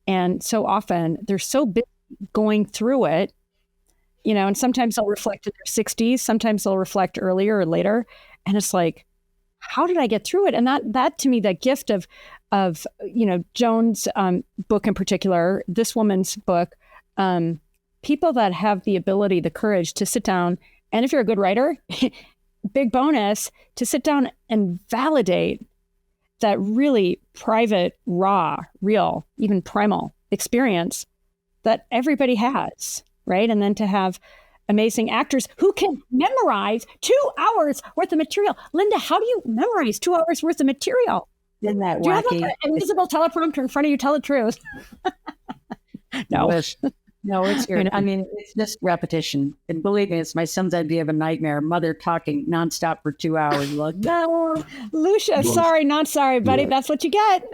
And so often they're so busy going through it, and sometimes they'll reflect in their 60s, sometimes they'll reflect earlier or later. And it's like, how did I get through it? And that to me, that gift of Joan's book in particular, this woman's book, people that have the ability, the courage to sit down, and if you're a good writer, big bonus, to sit down and validate that really private, raw, real, even primal experience that everybody has, right? And then to have amazing actors who can memorize 2 hours worth of material. Linda, how do you memorize 2 hours worth of material? Isn't that do you wacky? have an invisible teleprompter in front of you? Tell the truth. No. No, it's here. I mean, it's just repetition. And believe me, it's my son's idea of a nightmare. Mother talking nonstop for 2 hours. Like, no, Lucia, sorry, not sorry, buddy. Yeah. That's what you get.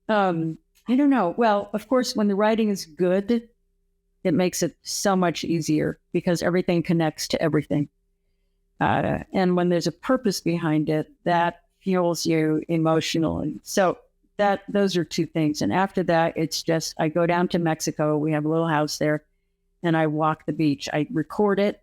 I don't know. Well, of course, when the writing is good, it makes it so much easier because everything connects to everything. And when there's a purpose behind it, that fuels you emotionally. So those are two things. And after that, it's just, I go down to Mexico. We have a little house there, and I walk the beach. I record it,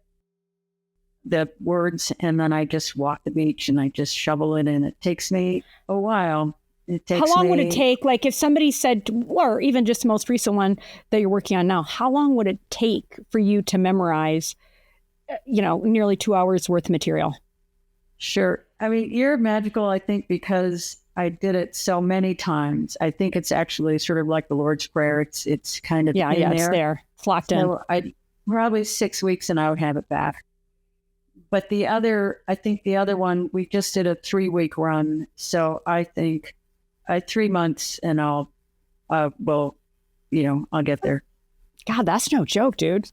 the words, and then I just walk the beach and I just shovel it in. It takes me a while. How long would it take? Like if somebody said, or even just the most recent one that you're working on now, how long would it take for you to memorize, nearly 2 hours worth of material? Sure. I mean, you're magical, I think, because I did it so many times. I think it's actually sort of like the Lord's Prayer. It's kind of it's there. It's locked in. I probably 6 weeks and I would have it back. But I think the other one, we just did a 3-week run. So I think 3 months and I'll get there. God, that's no joke, dude.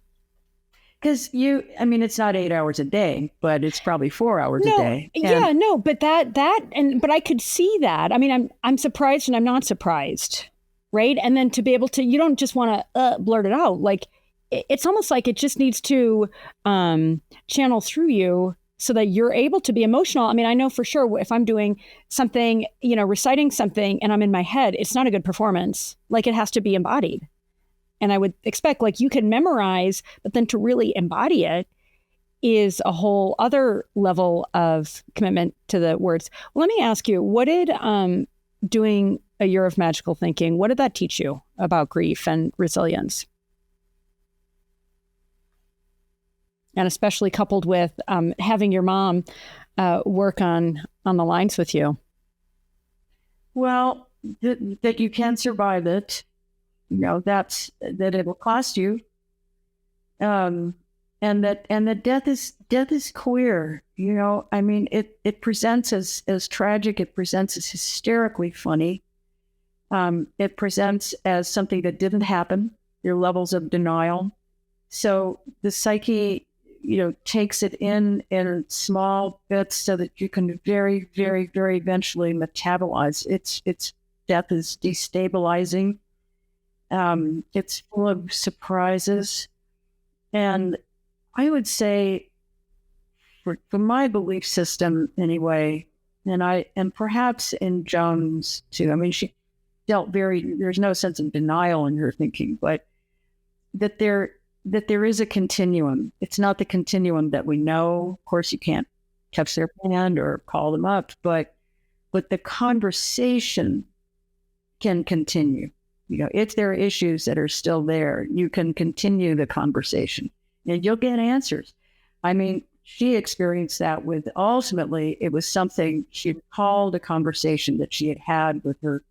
Because it's not 8 hours a day, but it's probably 4 hours a day. But I could see that. I mean, I'm surprised and I'm not surprised, right? And then to be able to, you don't just want to blurt it out. Like, it's almost like it just needs to channel through you so that you're able to be emotional. I mean, I know for sure if I'm doing something, reciting something and I'm in my head, it's not a good performance. Like, it has to be embodied. And I would expect, like, you can memorize, but then to really embody it is a whole other level of commitment to the words. Well, let me ask you, what did doing a year of magical thinking, what did that teach you about grief and resilience? And especially coupled with having your mom work on the lines with you. Well, that you can survive it. That it will cost you. and that death is queer. You know, I mean, it presents as tragic. It presents as hysterically funny. It presents as something that didn't happen. There are levels of denial. So the psyche, you know, takes it in small bits so that you can very, very, very eventually metabolize. It's death is destabilizing. It's full of surprises. And I would say for my belief system anyway, and perhaps in Joan's too, I mean, she there's no sense of denial in her thinking, but that there is a continuum. It's not the continuum that we know. Of course, you can't touch their hand or call them up, but the conversation can continue. You know, if there are issues that are still there, you can continue the conversation and you'll get answers. I mean, she experienced that with, ultimately, it was something she recalled a conversation that she had had with her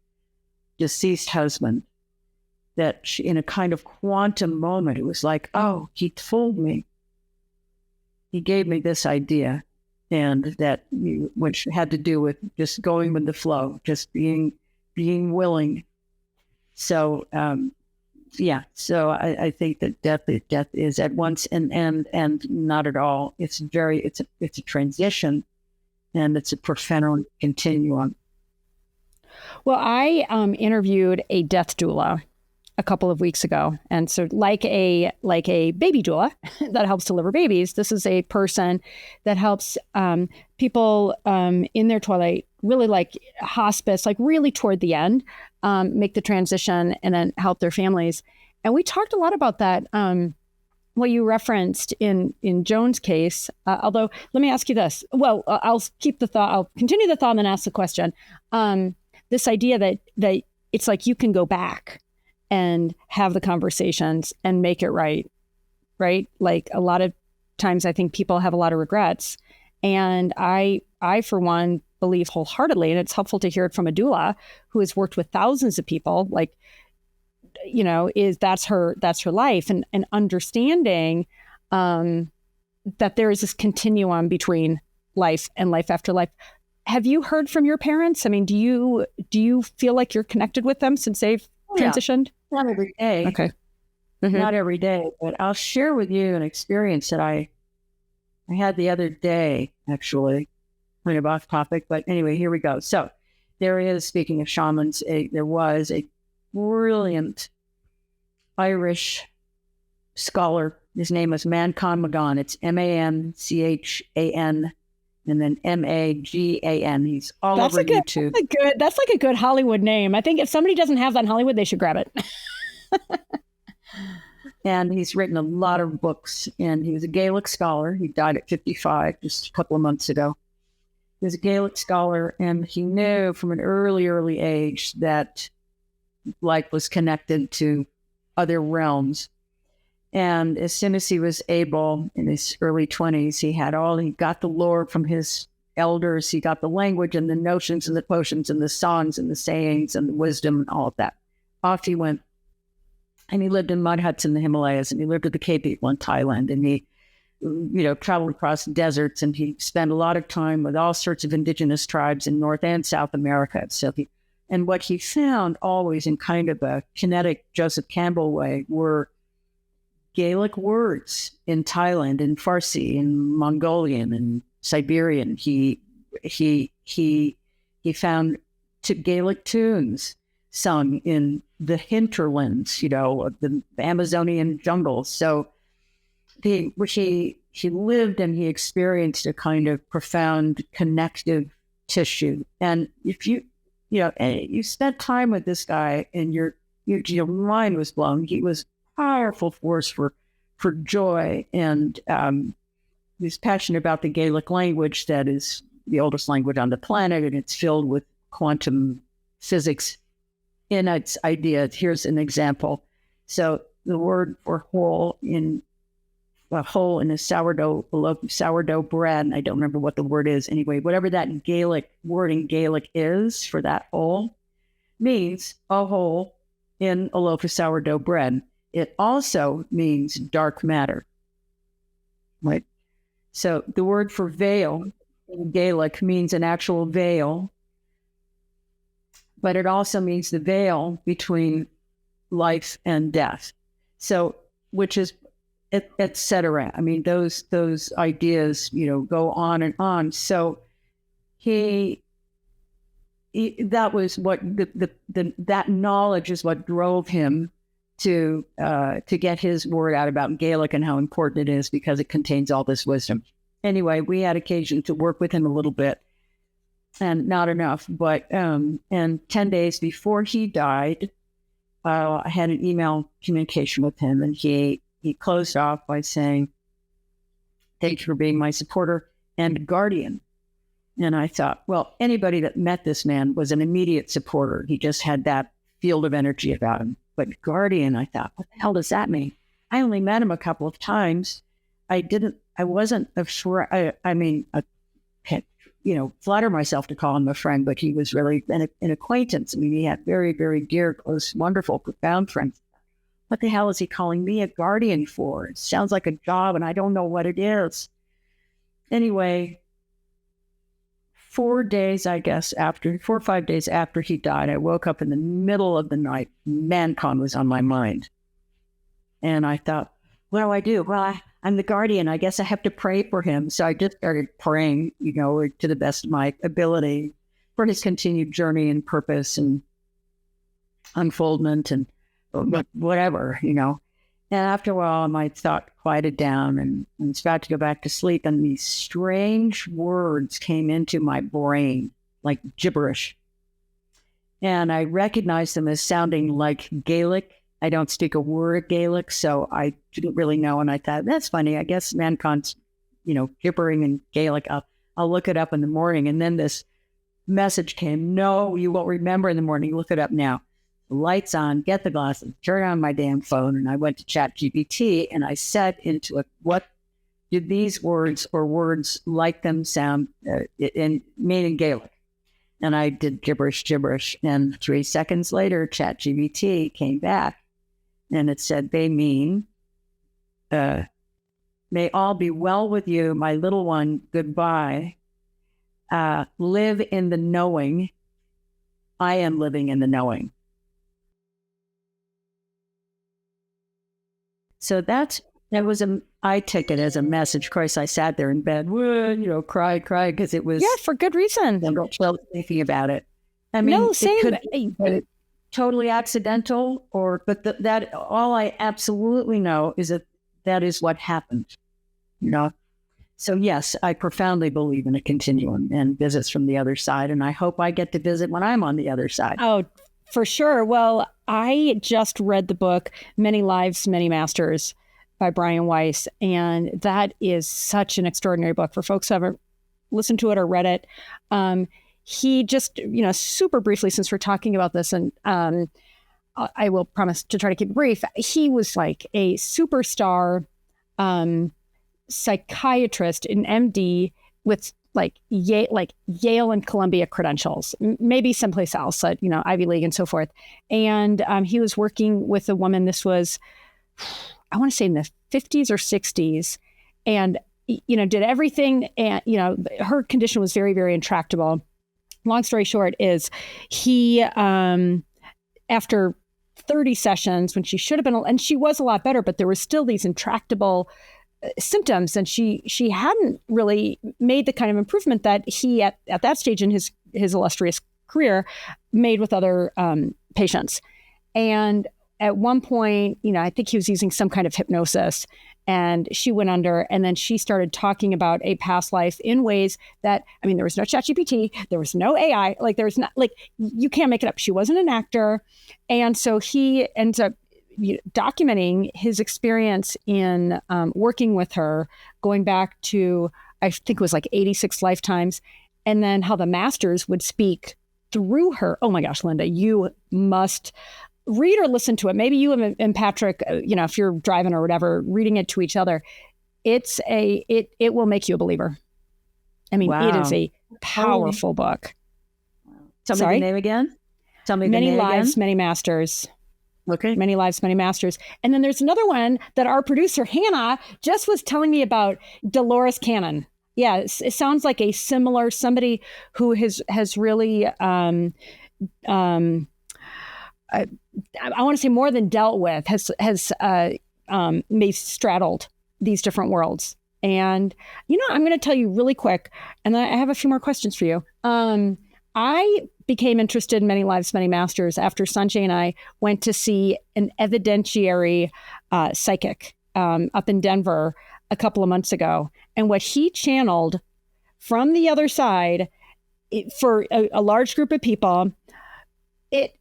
deceased husband, that she, in a kind of quantum moment, it was like, oh, he told me, he gave me this idea, and that, which had to do with just going with the flow, just being willing. So, so I think that death is at once and not at all. It's a transition, and it's a profound continuum. Well, I interviewed a death doula a couple of weeks ago, and so like a baby doula that helps deliver babies, this is a person that helps people in their twilight, really like hospice, like really toward the end, make the transition and then help their families. And we talked a lot about that. What you referenced in Joan's case, although let me ask you this. Well, I'll continue the thought and then ask the question. This idea that it's like you can go back and have the conversations and make it right? Like a lot of times I think people have a lot of regrets. And I for one, believe wholeheartedly, and it's helpful to hear it from a doula who has worked with thousands of people, like, you know, that's her life, and understanding that there is this continuum between life and life after life. Have you heard from your parents? I mean, do you feel like you're connected with them since they've transitioned? Not every day. Okay. Mm-hmm. Not every day, but I'll share with you an experience that I had the other day, actually, kind of off topic, but anyway, here we go. So there is, speaking of shamans, there was a brilliant Irish scholar. His name was Manchán Magan. It's Manchan and then Magan. He's all over YouTube. That's like a good Hollywood name. I think if somebody doesn't have that in Hollywood, they should grab it. And he's written a lot of books, and he was a Gaelic scholar. He died at 55 just a couple of months ago. He was a Gaelic scholar, and he knew from an early age that life was connected to other realms. And as soon as he was able, in his early 20s, he got the lore from his elders. He got the language and the notions and the potions and the songs and the sayings and the wisdom and all of that. Off he went. And he lived in mud huts in the Himalayas, and he lived at the Cape People in Thailand, and he, traveled across deserts, and he spent a lot of time with all sorts of indigenous tribes in North and South America. So and what he found always in kind of a kinetic Joseph Campbell way were Gaelic words in Thailand, in Farsi, in Mongolian, and Siberian. He found Gaelic tunes sung in the hinterlands, of the Amazonian jungles. So he lived and he experienced a kind of profound connective tissue. And if you spent time with this guy and your mind was blown, he was a powerful force for joy. And he was passionate about the Gaelic language that is the oldest language on the planet, and it's filled with quantum physics in its idea. Here's an example. So the word for hole in a sourdough bread, I don't remember what the word is anyway, whatever that Gaelic word in Gaelic is for that hole, means a hole in a loaf of sourdough bread. It also means dark matter. right? So the word for veil in Gaelic means an actual veil, but it also means the veil between life and death. So, which is, et cetera. I mean, those ideas, go on and on. So that was what that knowledge is what drove him to get his word out about Gaelic and how important it is because it contains all this wisdom. Anyway, we had occasion to work with him a little bit, and not enough. But and 10 days before he died, I had an email communication with him, and he closed off by saying, "Thank you for being my supporter and guardian." And I thought, well, anybody that met this man was an immediate supporter. He just had that field of energy about him. But guardian, I thought, what the hell does that mean? I only met him a couple of times. I wasn't sure. Flatter myself to call him a friend, but he was really an acquaintance. I mean, he had very, very dear, close, wonderful, profound friends. What the hell is he calling me a guardian for? It sounds like a job, and I don't know what it is. Anyway, 4 days, I guess, 4 or 5 days after he died, I woke up in the middle of the night. ManCon was on my mind. And I thought, what do I do? Well, I'm the guardian. I guess I have to pray for him. So I just started praying, to the best of my ability for his continued journey and purpose and unfoldment and whatever. And after a while, my thought quieted down and I was about to go back to sleep. And these strange words came into my brain, like gibberish. And I recognized them as sounding like Gaelic. I don't speak a word of Gaelic, so I didn't really know. And I thought, that's funny. I guess ManCon's, gibbering in Gaelic. I'll look it up in the morning. And then this message came, no, you won't remember in the morning. Look it up now. Lights on, get the glasses, turn on my damn phone. And I went to ChatGPT and I said into it, what did these words or words like them sound in meaning Gaelic? And I did gibberish. And 3 seconds later, ChatGPT came back and it said, they mean, may all be well with you, my little one, goodbye. Live in the knowing. I am living in the knowing. So I took it as a message. Of course, I sat there in bed, cried because it was. Yeah, for good reason. Thinking about it. I mean, no, same. It could be totally accidental, but that all I absolutely know is that is what happened. So yes, I profoundly believe in a continuum and visits from the other side, and I hope I get to visit when I'm on the other side. Oh, for sure. Well, I just read the book, Many Lives, Many Masters by Brian Weiss. And that is such an extraordinary book for folks who haven't listened to it or read it. He just, super briefly, since we're talking about this, and I will promise to try to keep it brief. He was like a superstar psychiatrist, an MD with Yale and Columbia credentials, maybe someplace else, Ivy League and so forth. And he was working with a woman, this was, I want to say in the 50s or 60s, and, did everything. And, her condition was very, very intractable. Long story short is he, after 30 sessions, when she should have been, and she was a lot better, but there was still these intractable symptoms, and she hadn't really made the kind of improvement that he at that stage in his illustrious career made with other patients. And at one point, I think he was using some kind of hypnosis, and she went under, and then she started talking about a past life in ways that, there was no ChatGPT, there was no AI, there was not, you can't make it up. She wasn't an actor. And so he ends up documenting his experience in working with her, going back to, I think it was 86 lifetimes, and then how the masters would speak through her. Oh my gosh, Linda, you must read or listen to it. Maybe you and Patrick, if you're driving or whatever, reading it to each other. It will make you a believer. Wow. It is a powerful book. Tell me the name again. Many Lives, Many Masters. Okay. Many Lives, Many Masters. And then there's another one that our producer, Hannah, just was telling me about, Dolores Cannon. Yeah, it sounds like a similar, somebody who has really, I want to say more than dealt with, has maybe straddled these different worlds. And, I'm going to tell you really quick, and I have a few more questions for you. I became interested in Many Lives, Many Masters after Sanjay and I went to see an evidentiary psychic up in Denver a couple of months ago. And what he channeled from the other side for a large group of people,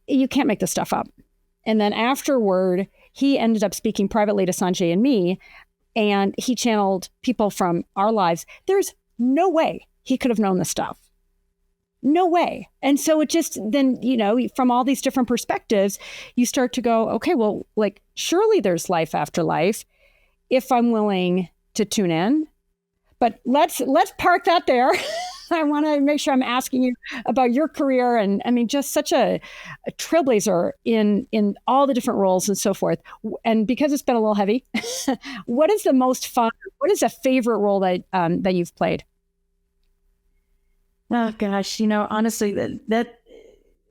you can't make this stuff up. And then afterward, he ended up speaking privately to Sanjay and me, and he channeled people from our lives. There's no way he could have known this stuff. No way. And so it just then, from all these different perspectives, you start to go, okay, well, like, surely there's life after life if I'm willing to tune in. But let's park that there. I want to make sure I'm asking you about your career, and I mean, just such a trailblazer in all the different roles and so forth. And because it's been a little heavy, what is the most fun? What is a favorite role that you've played? Oh gosh, honestly, that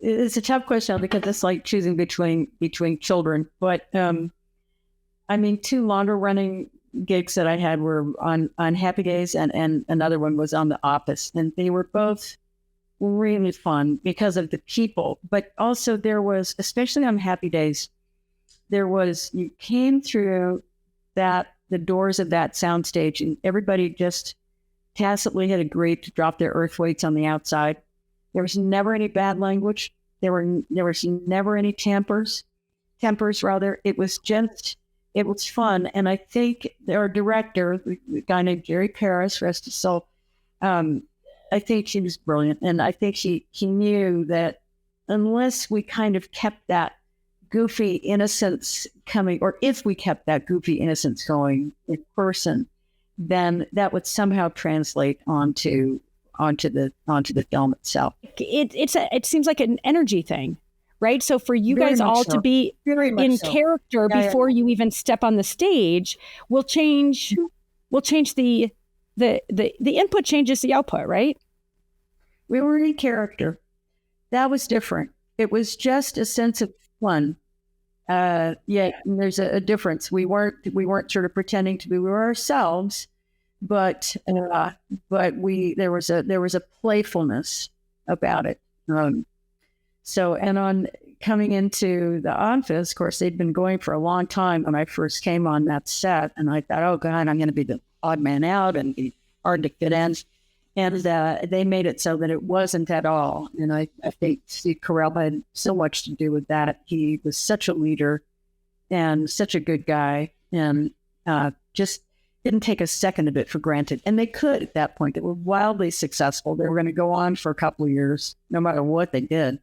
is a tough question because it's like choosing between children. But I mean, 2 longer running gigs that I had were on Happy Days, and another one was on The Office, and they were both really fun because of the people. But also there was, especially on Happy Days, you came through the doors of that soundstage, and everybody just tacitly had agreed to drop their earth weights on the outside. There was never any bad language. There was never any tempers. It was fun. And I think our director, the guy named Jerry Paris, rest his soul, I think she was brilliant. And I think he knew that unless we kind of kept that goofy innocence coming, or if we kept that goofy innocence going in person, then that would somehow translate onto the film itself. It seems like an energy thing, right? So for you Very guys much all so. to be Very much in so. character Yeah, before you even step on the stage will change the input changes the output, right? We were in character. That was different. It was just a sense of fun. There's a difference. We weren't sort of pretending to be, we were ourselves, but there was a playfulness about it. And on coming into The Office, of course, they'd been going for a long time when I first came on that set, and I thought, oh God, I'm going to be the odd man out and be hard to fit in. And they made it so that it wasn't at all. And I think Steve Carell had so much to do with that. He was such a leader and such a good guy, and just didn't take a second of it for granted. And they could at that point. They were wildly successful. They were going to go on for a couple of years, no matter what they did.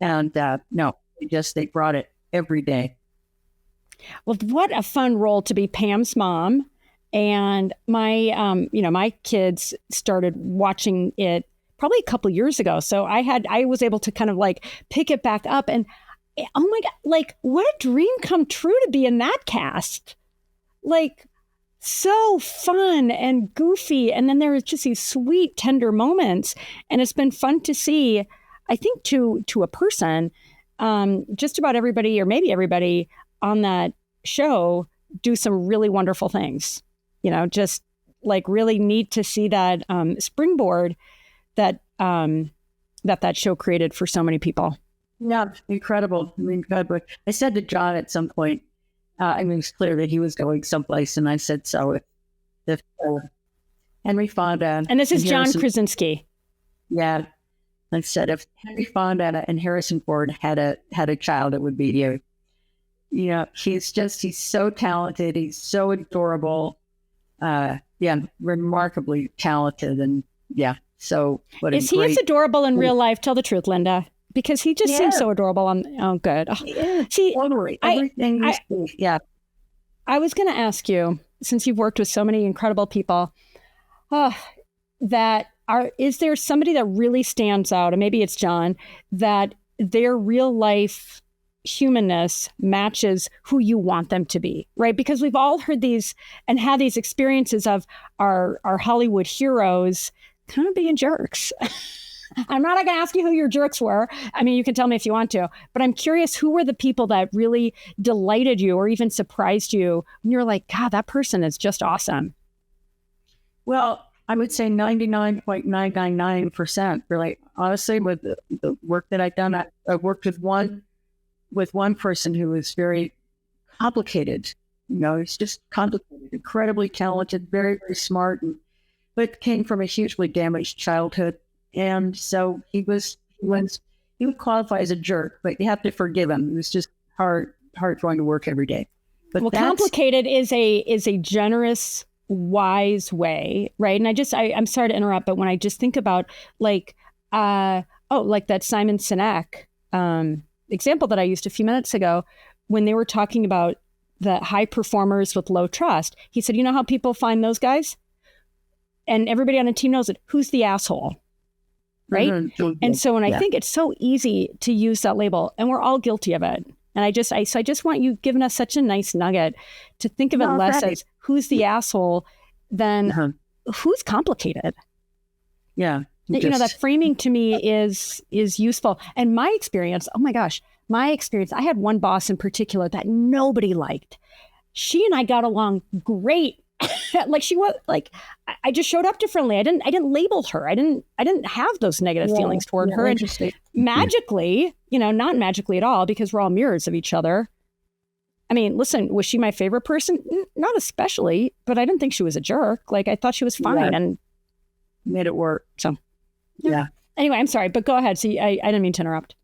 And they brought it every day. Well, what a fun role to be Pam's mom. And my kids started watching it probably a couple years ago. So I was able to kind of like pick it back up, and oh my God, like what a dream come true to be in that cast. Like so fun and goofy. And then there was just these sweet, tender moments. And it's been fun to see, I think to a person, just about everybody or maybe everybody on that show do some really wonderful things. Just like really neat to see that springboard that show created for so many people. Yeah, incredible. I mean, God, I said to John at some point, it's clear that he was going someplace, and I said, so if Henry Fonda... And this is John Krasinski. Yeah. I said, if Henry Fonda and Harrison Ford had a child, it would be you. He's so talented. He's so adorable. Remarkably talented, and so what is he as adorable in real life? Tell the truth, Linda, because he just seems so adorable on. Oh, good. Yeah, see, everything. I was going to ask you, since you've worked with so many incredible people, is there somebody that really stands out, and maybe it's John, that their real life humanness matches who you want them to be, right? Because we've all heard these and had these experiences of our Hollywood heroes kind of being jerks. I'm not going to ask you who your jerks were. I mean, you can tell me if you want to, but I'm curious, who were the people that really delighted you or even surprised you? And you're like, God, that person is just awesome. Well, I would say 99.999%. Really, honestly, with the work that I've done, I've worked with one person who was very complicated. He's just complicated, incredibly talented, very, very smart, but came from a hugely damaged childhood. And so he would qualify as a jerk, but you have to forgive him. It was just hard going to work every day. But well, complicated is a generous, wise way, right? And I'm sorry to interrupt, but when I just think about like that Simon Sinek example that I used a few minutes ago, when they were talking about the high performers with low trust, he said, you know how people find those guys? And everybody on a team knows it. Who's the asshole? Right? Mm-hmm. And so when I think it's so easy to use that label, and we're all guilty of it. And I just want you giving us such a nice nugget to think of it less as who's the asshole than who's complicated. Yeah. That framing to me is useful. And my experience, I had one boss in particular that nobody liked. She and I got along great. Like she was like, I just showed up differently. I didn't label her. I didn't have those negative feelings toward her. And magically, not magically at all, because we're all mirrors of each other. I mean, listen, was she my favorite person? Not especially, but I didn't think she was a jerk. Like I thought she was fine and made it work. So, yeah. Anyway, I'm sorry, but go ahead. See, I didn't mean to interrupt.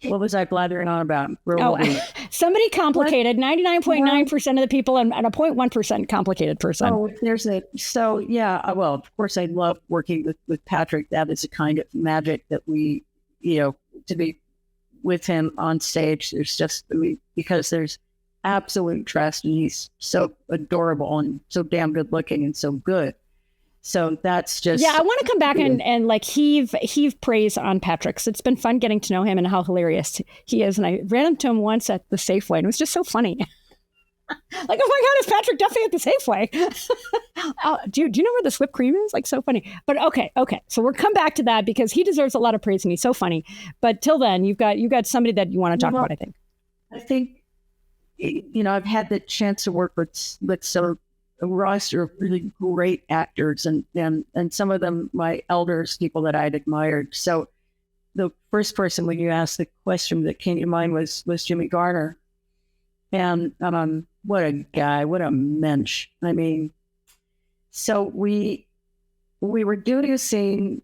What was I blathering on about? Somebody complicated, 99.9% of the people and a 0.1% complicated person. Well, of course, I love working with Patrick. That is a kind of magic that we, to be with him on stage. Because there's absolute trust, and he's so adorable and so damn good looking and so good. So that's just... Yeah, I want to come back and like heave praise on Patrick. So it's been fun getting to know him and how hilarious he is. And I ran into him once at the Safeway and it was just so funny. Like, oh my God, it's Patrick Duffy at the Safeway. Do you know where the whipped cream is? Like, so funny. But okay. So we'll come back to that because he deserves a lot of praise and he's so funny. But till then, you've got somebody that you want to talk about, I think. I think, I've had the chance to work with some a roster of really great actors and some of them my elders, people that I'd admired. So the first person when you asked the question that came to mind was Jimmy Garner. And what a guy, what a mensch. I mean, so we were doing a scene.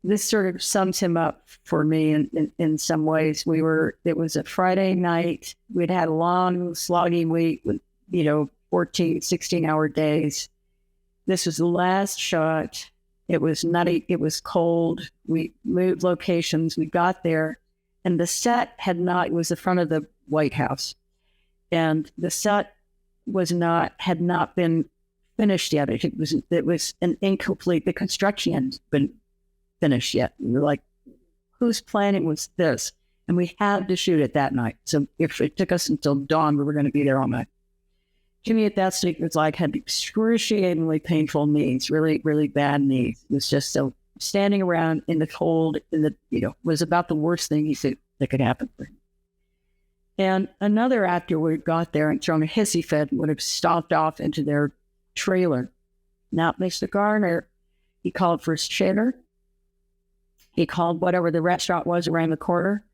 This sort of sums him up for me in some ways. It was a Friday night. We'd had a long, sloggy week with, 14, 16-hour days. This was the last shot. It was nutty. It was cold. We moved locations. We got there, and the set it was the front of the White House, and the set had not been finished yet. It was an incomplete. The construction hadn't been finished yet. And we're like, whose planning was this? And we had to shoot it that night. So if it took us until dawn, we were going to be there all night. Jimmy at that stage had excruciatingly painful knees, really, really bad knees. It was just so standing around in the cold, was about the worst thing that could happen for him. And another actor would have got there and thrown a hissy fit and would have stomped off into their trailer. Now, Mr. Garner, he called for his chair. He called whatever the restaurant was around the corner.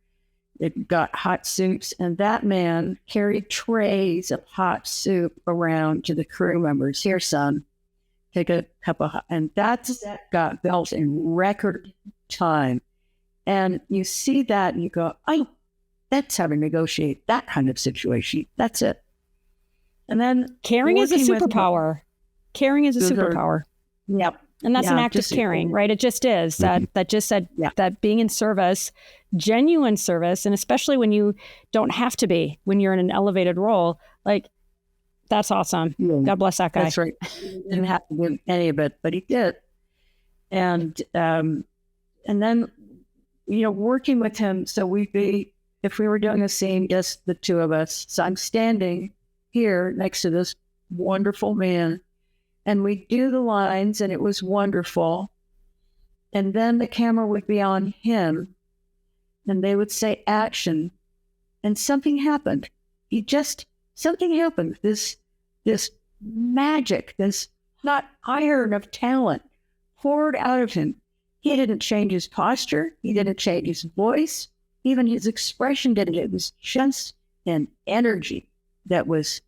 It got hot soups, and that man carried trays of hot soup around to the crew members. Here, son, take a cup of hot. And that got built in record time. And you see that and you go, that's how to negotiate that kind of situation. That's it. And then caring is a superpower. Caring is a superpower. Yep. And that's an act of caring, right? It just is. That just said that being in service, genuine service, and especially when you don't have to be, when you're in an elevated role, like that's awesome. Yeah. God bless that guy. That's right. He didn't have to do any of it, but he did. And then, working with him, so it if we were doing a scene, just the two of us. So I'm standing here next to this wonderful man, and we do the lines, and it was wonderful. And then the camera would be on him, and they would say action, and something happened. Something happened. This magic, this hot iron of talent poured out of him. He didn't change his posture. He didn't change his voice. Even his expression didn't. It was just an energy that was,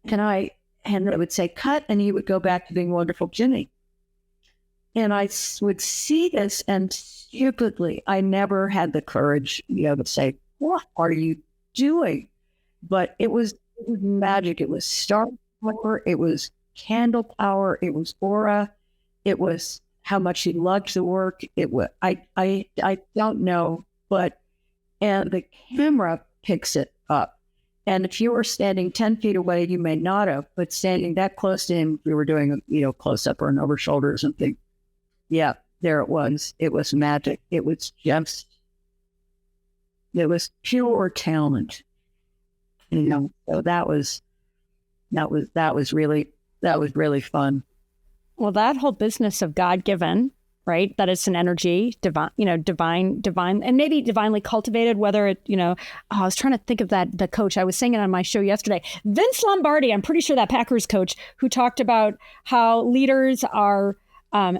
and I would say cut, and he would go back to being wonderful Jimmy. And I would see this, and stupidly, I never had the courage, to say, what are you doing? But it was magic. It was star power. It was candle power. It was aura. It was how much he loved the work. It was, I don't know, and the camera picks it up. And if you were standing 10 feet away, you may not have, but standing that close to him, we were doing a close up or an over shoulder or something. Yeah, there it was. It was magic. It was pure talent. So that was really fun. Well, that whole business of God-given, right? That it's an energy, divine, and maybe divinely cultivated, whether it, I was trying to think of the coach. I was saying it on my show yesterday. Vince Lombardi, I'm pretty sure that Packers coach who talked about how leaders are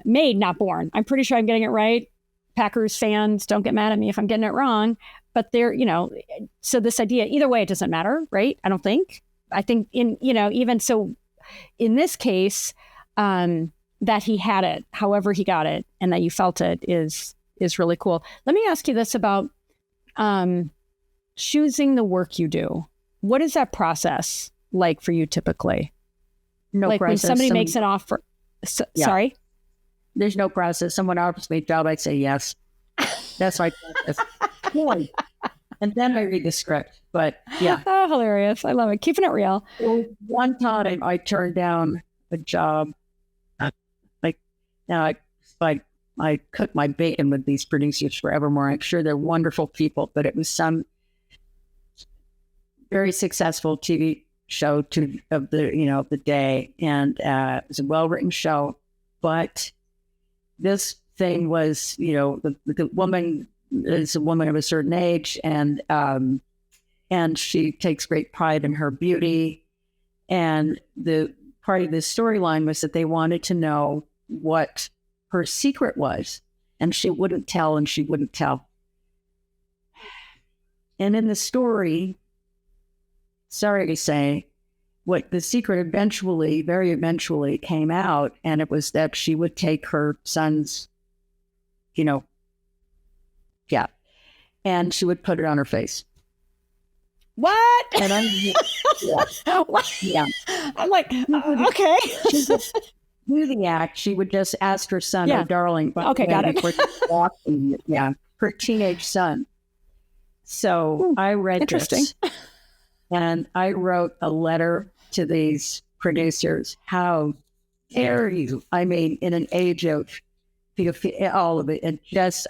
made, not born. I'm pretty sure I'm getting it right. Packers fans, don't get mad at me if I'm getting it wrong. But they're, so this idea, either way, it doesn't matter, right? I don't think. I think even so in this case, that he had it, however he got it, and that you felt it is really cool. Let me ask you this about choosing the work you do. What is that process like for you typically? No like process. When somebody makes an offer. Yeah. Sorry? There's no process. Someone offers me a job, I'd say yes. That's my process. And then I read the script. But yeah. Oh, hilarious. I love it. Keeping it real. Well, one time I turned down a job. I cook my bacon with these producers forevermore. I'm sure they're wonderful people, but it was some very successful TV show of the day. And it was a well-written show, but this thing was, the woman is a woman of a certain age, and she takes great pride in her beauty. And the part of the storyline was that they wanted to know what her secret was, and she wouldn't tell, and she wouldn't tell. And in the story, sorry to say, what the secret very eventually came out, and it was that she would take her son's, and she would put it on her face. What? And I'm, What? yeah. I'm like, okay. Do the act. She would just ask her son, Yeah. "Oh, darling." Okay, got it. Walking, her teenage son. So I read interesting. this, and I wrote a letter to these producers. How dare you? I mean, in an age of all of it, and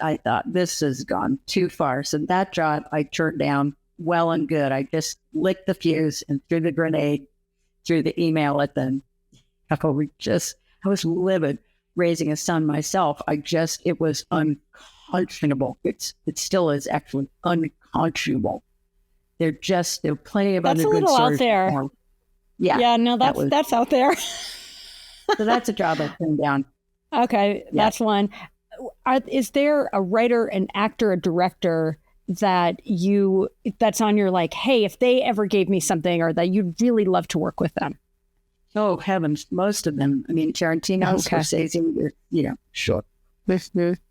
I thought this has gone too far. So that job I turned down. Well and good. I just licked the fuse and threw the grenade through the email at them. I was livid raising a son myself. It was unconscionable. It still is actually unconscionable. There are plenty of That's other a good little out stories. there. Yeah. Yeah, no, that's out there. So that's a job I turned down. Okay, that's one. Is there a writer, an actor, a director that's on your hey, if they ever gave me something, or that you'd really love to work with them? Oh, heavens. Most of them. I mean, Tarantino, Okay. Scorsese, sure.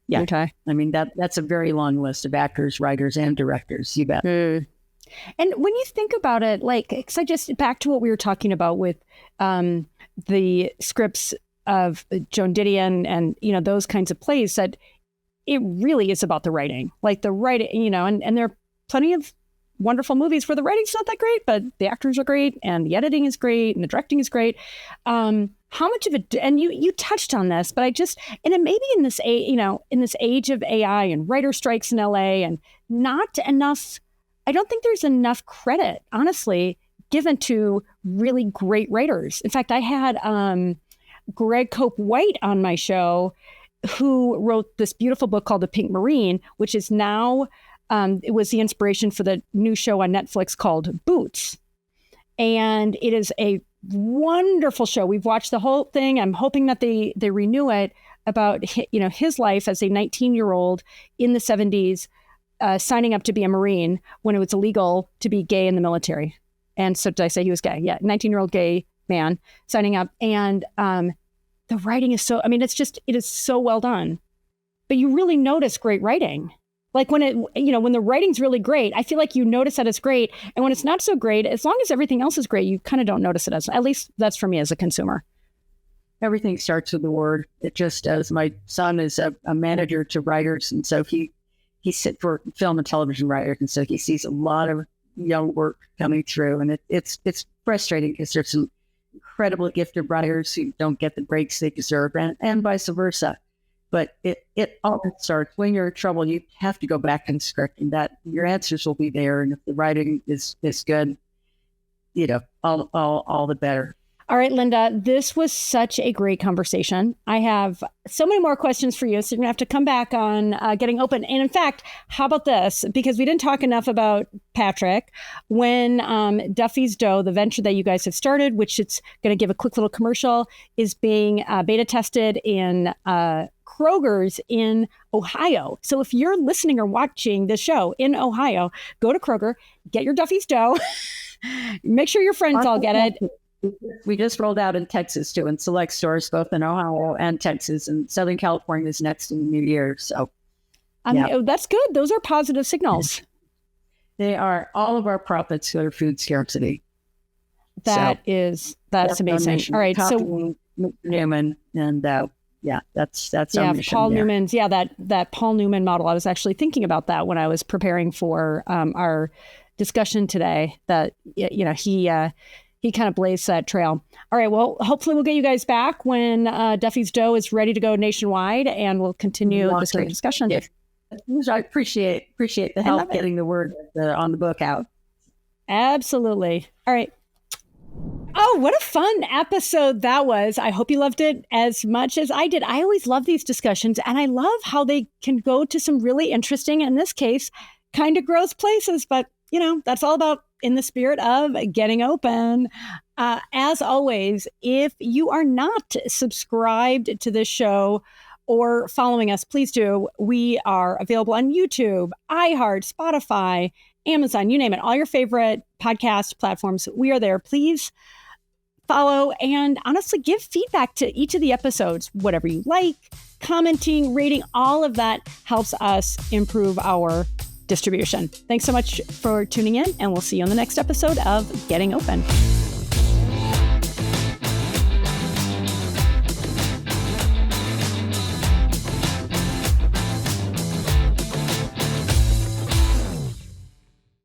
Yeah. Okay. I mean, that's a very long list of actors, writers, and directors. You bet. And when you think about it, because I just, back to what we were talking about with the scripts of Joan Didion and those kinds of plays, that it really is about the writing. The writing, and there are plenty of wonderful movies where the writing's not that great, but the actors are great, and the editing is great, and the directing is great. How much of it, and you touched on this, but and it maybe in this age of AI and writer strikes in LA, and not enough I don't think there's enough credit, honestly, given to really great writers. In fact, I had Greg Cope White on my show, who wrote this beautiful book called The Pink Marine, which is now, it was the inspiration for the new show on Netflix called Boots. And it is a wonderful show. We've watched the whole thing. I'm hoping that they renew it, about his life as a 19-year-old in the 70s, signing up to be a Marine when it was illegal to be gay in the military. And so did I say he was gay? Yeah, 19-year-old gay man signing up. And the writing is it is so well done. But you really notice great writing. Like when when the writing's really great, I feel like you notice that it's great. And when it's not so great, as long as everything else is great, you kind of don't notice it at least that's for me as a consumer. Everything starts with the word. It just does. My son is a manager to writers. And so he's sit for film and television writers. And so he sees a lot of young work coming through. And it's frustrating because there's some incredibly gifted writers who don't get the breaks they deserve, and vice versa. But it all starts when you're in trouble. You have to go back and script, and that your answers will be there. And if the writing is good, all the better. All right, Linda, this was such a great conversation. I have so many more questions for you, so you're going to have to come back on Getting Open. And in fact, how about this? Because we didn't talk enough about Patrick. When Duffy's Dough, the venture that you guys have started, which it's going to give a quick little commercial, is being beta tested in Kroger's in Ohio. So if you're listening or watching this show in Ohio, go to Kroger, get your Duffy's Dough, make sure your friends all get it. We just rolled out in Texas too, in select stores, both in Ohio and Texas, and Southern California is next in the new year. So that's good. Those are positive signals. They are. All of our profits are food scarcity. That's amazing. All right. So Newman and that's our mission Paul there. Newman's, that Paul Newman model. I was actually thinking about that when I was preparing for our discussion today, that, he kind of blazed that trail. All right. Well, hopefully we'll get you guys back when Duffy's Dough is ready to go nationwide, and we'll continue this great discussion. Yeah. I appreciate the help getting the word on the book out. Absolutely. All right. Oh, what a fun episode that was. I hope you loved it as much as I did. I always love these discussions, and I love how they can go to some really interesting, in this case, kind of gross places. But, that's all about in the spirit of getting open. As always, if you are not subscribed to this show or following us, please do. We are available on YouTube, iHeart, Spotify, Amazon, you name it, all your favorite podcast platforms. We are there. Please follow and honestly give feedback to each of the episodes, whatever you like, commenting, rating, all of that helps us improve our distribution. Thanks so much for tuning in, and we'll see you on the next episode of Getting Open.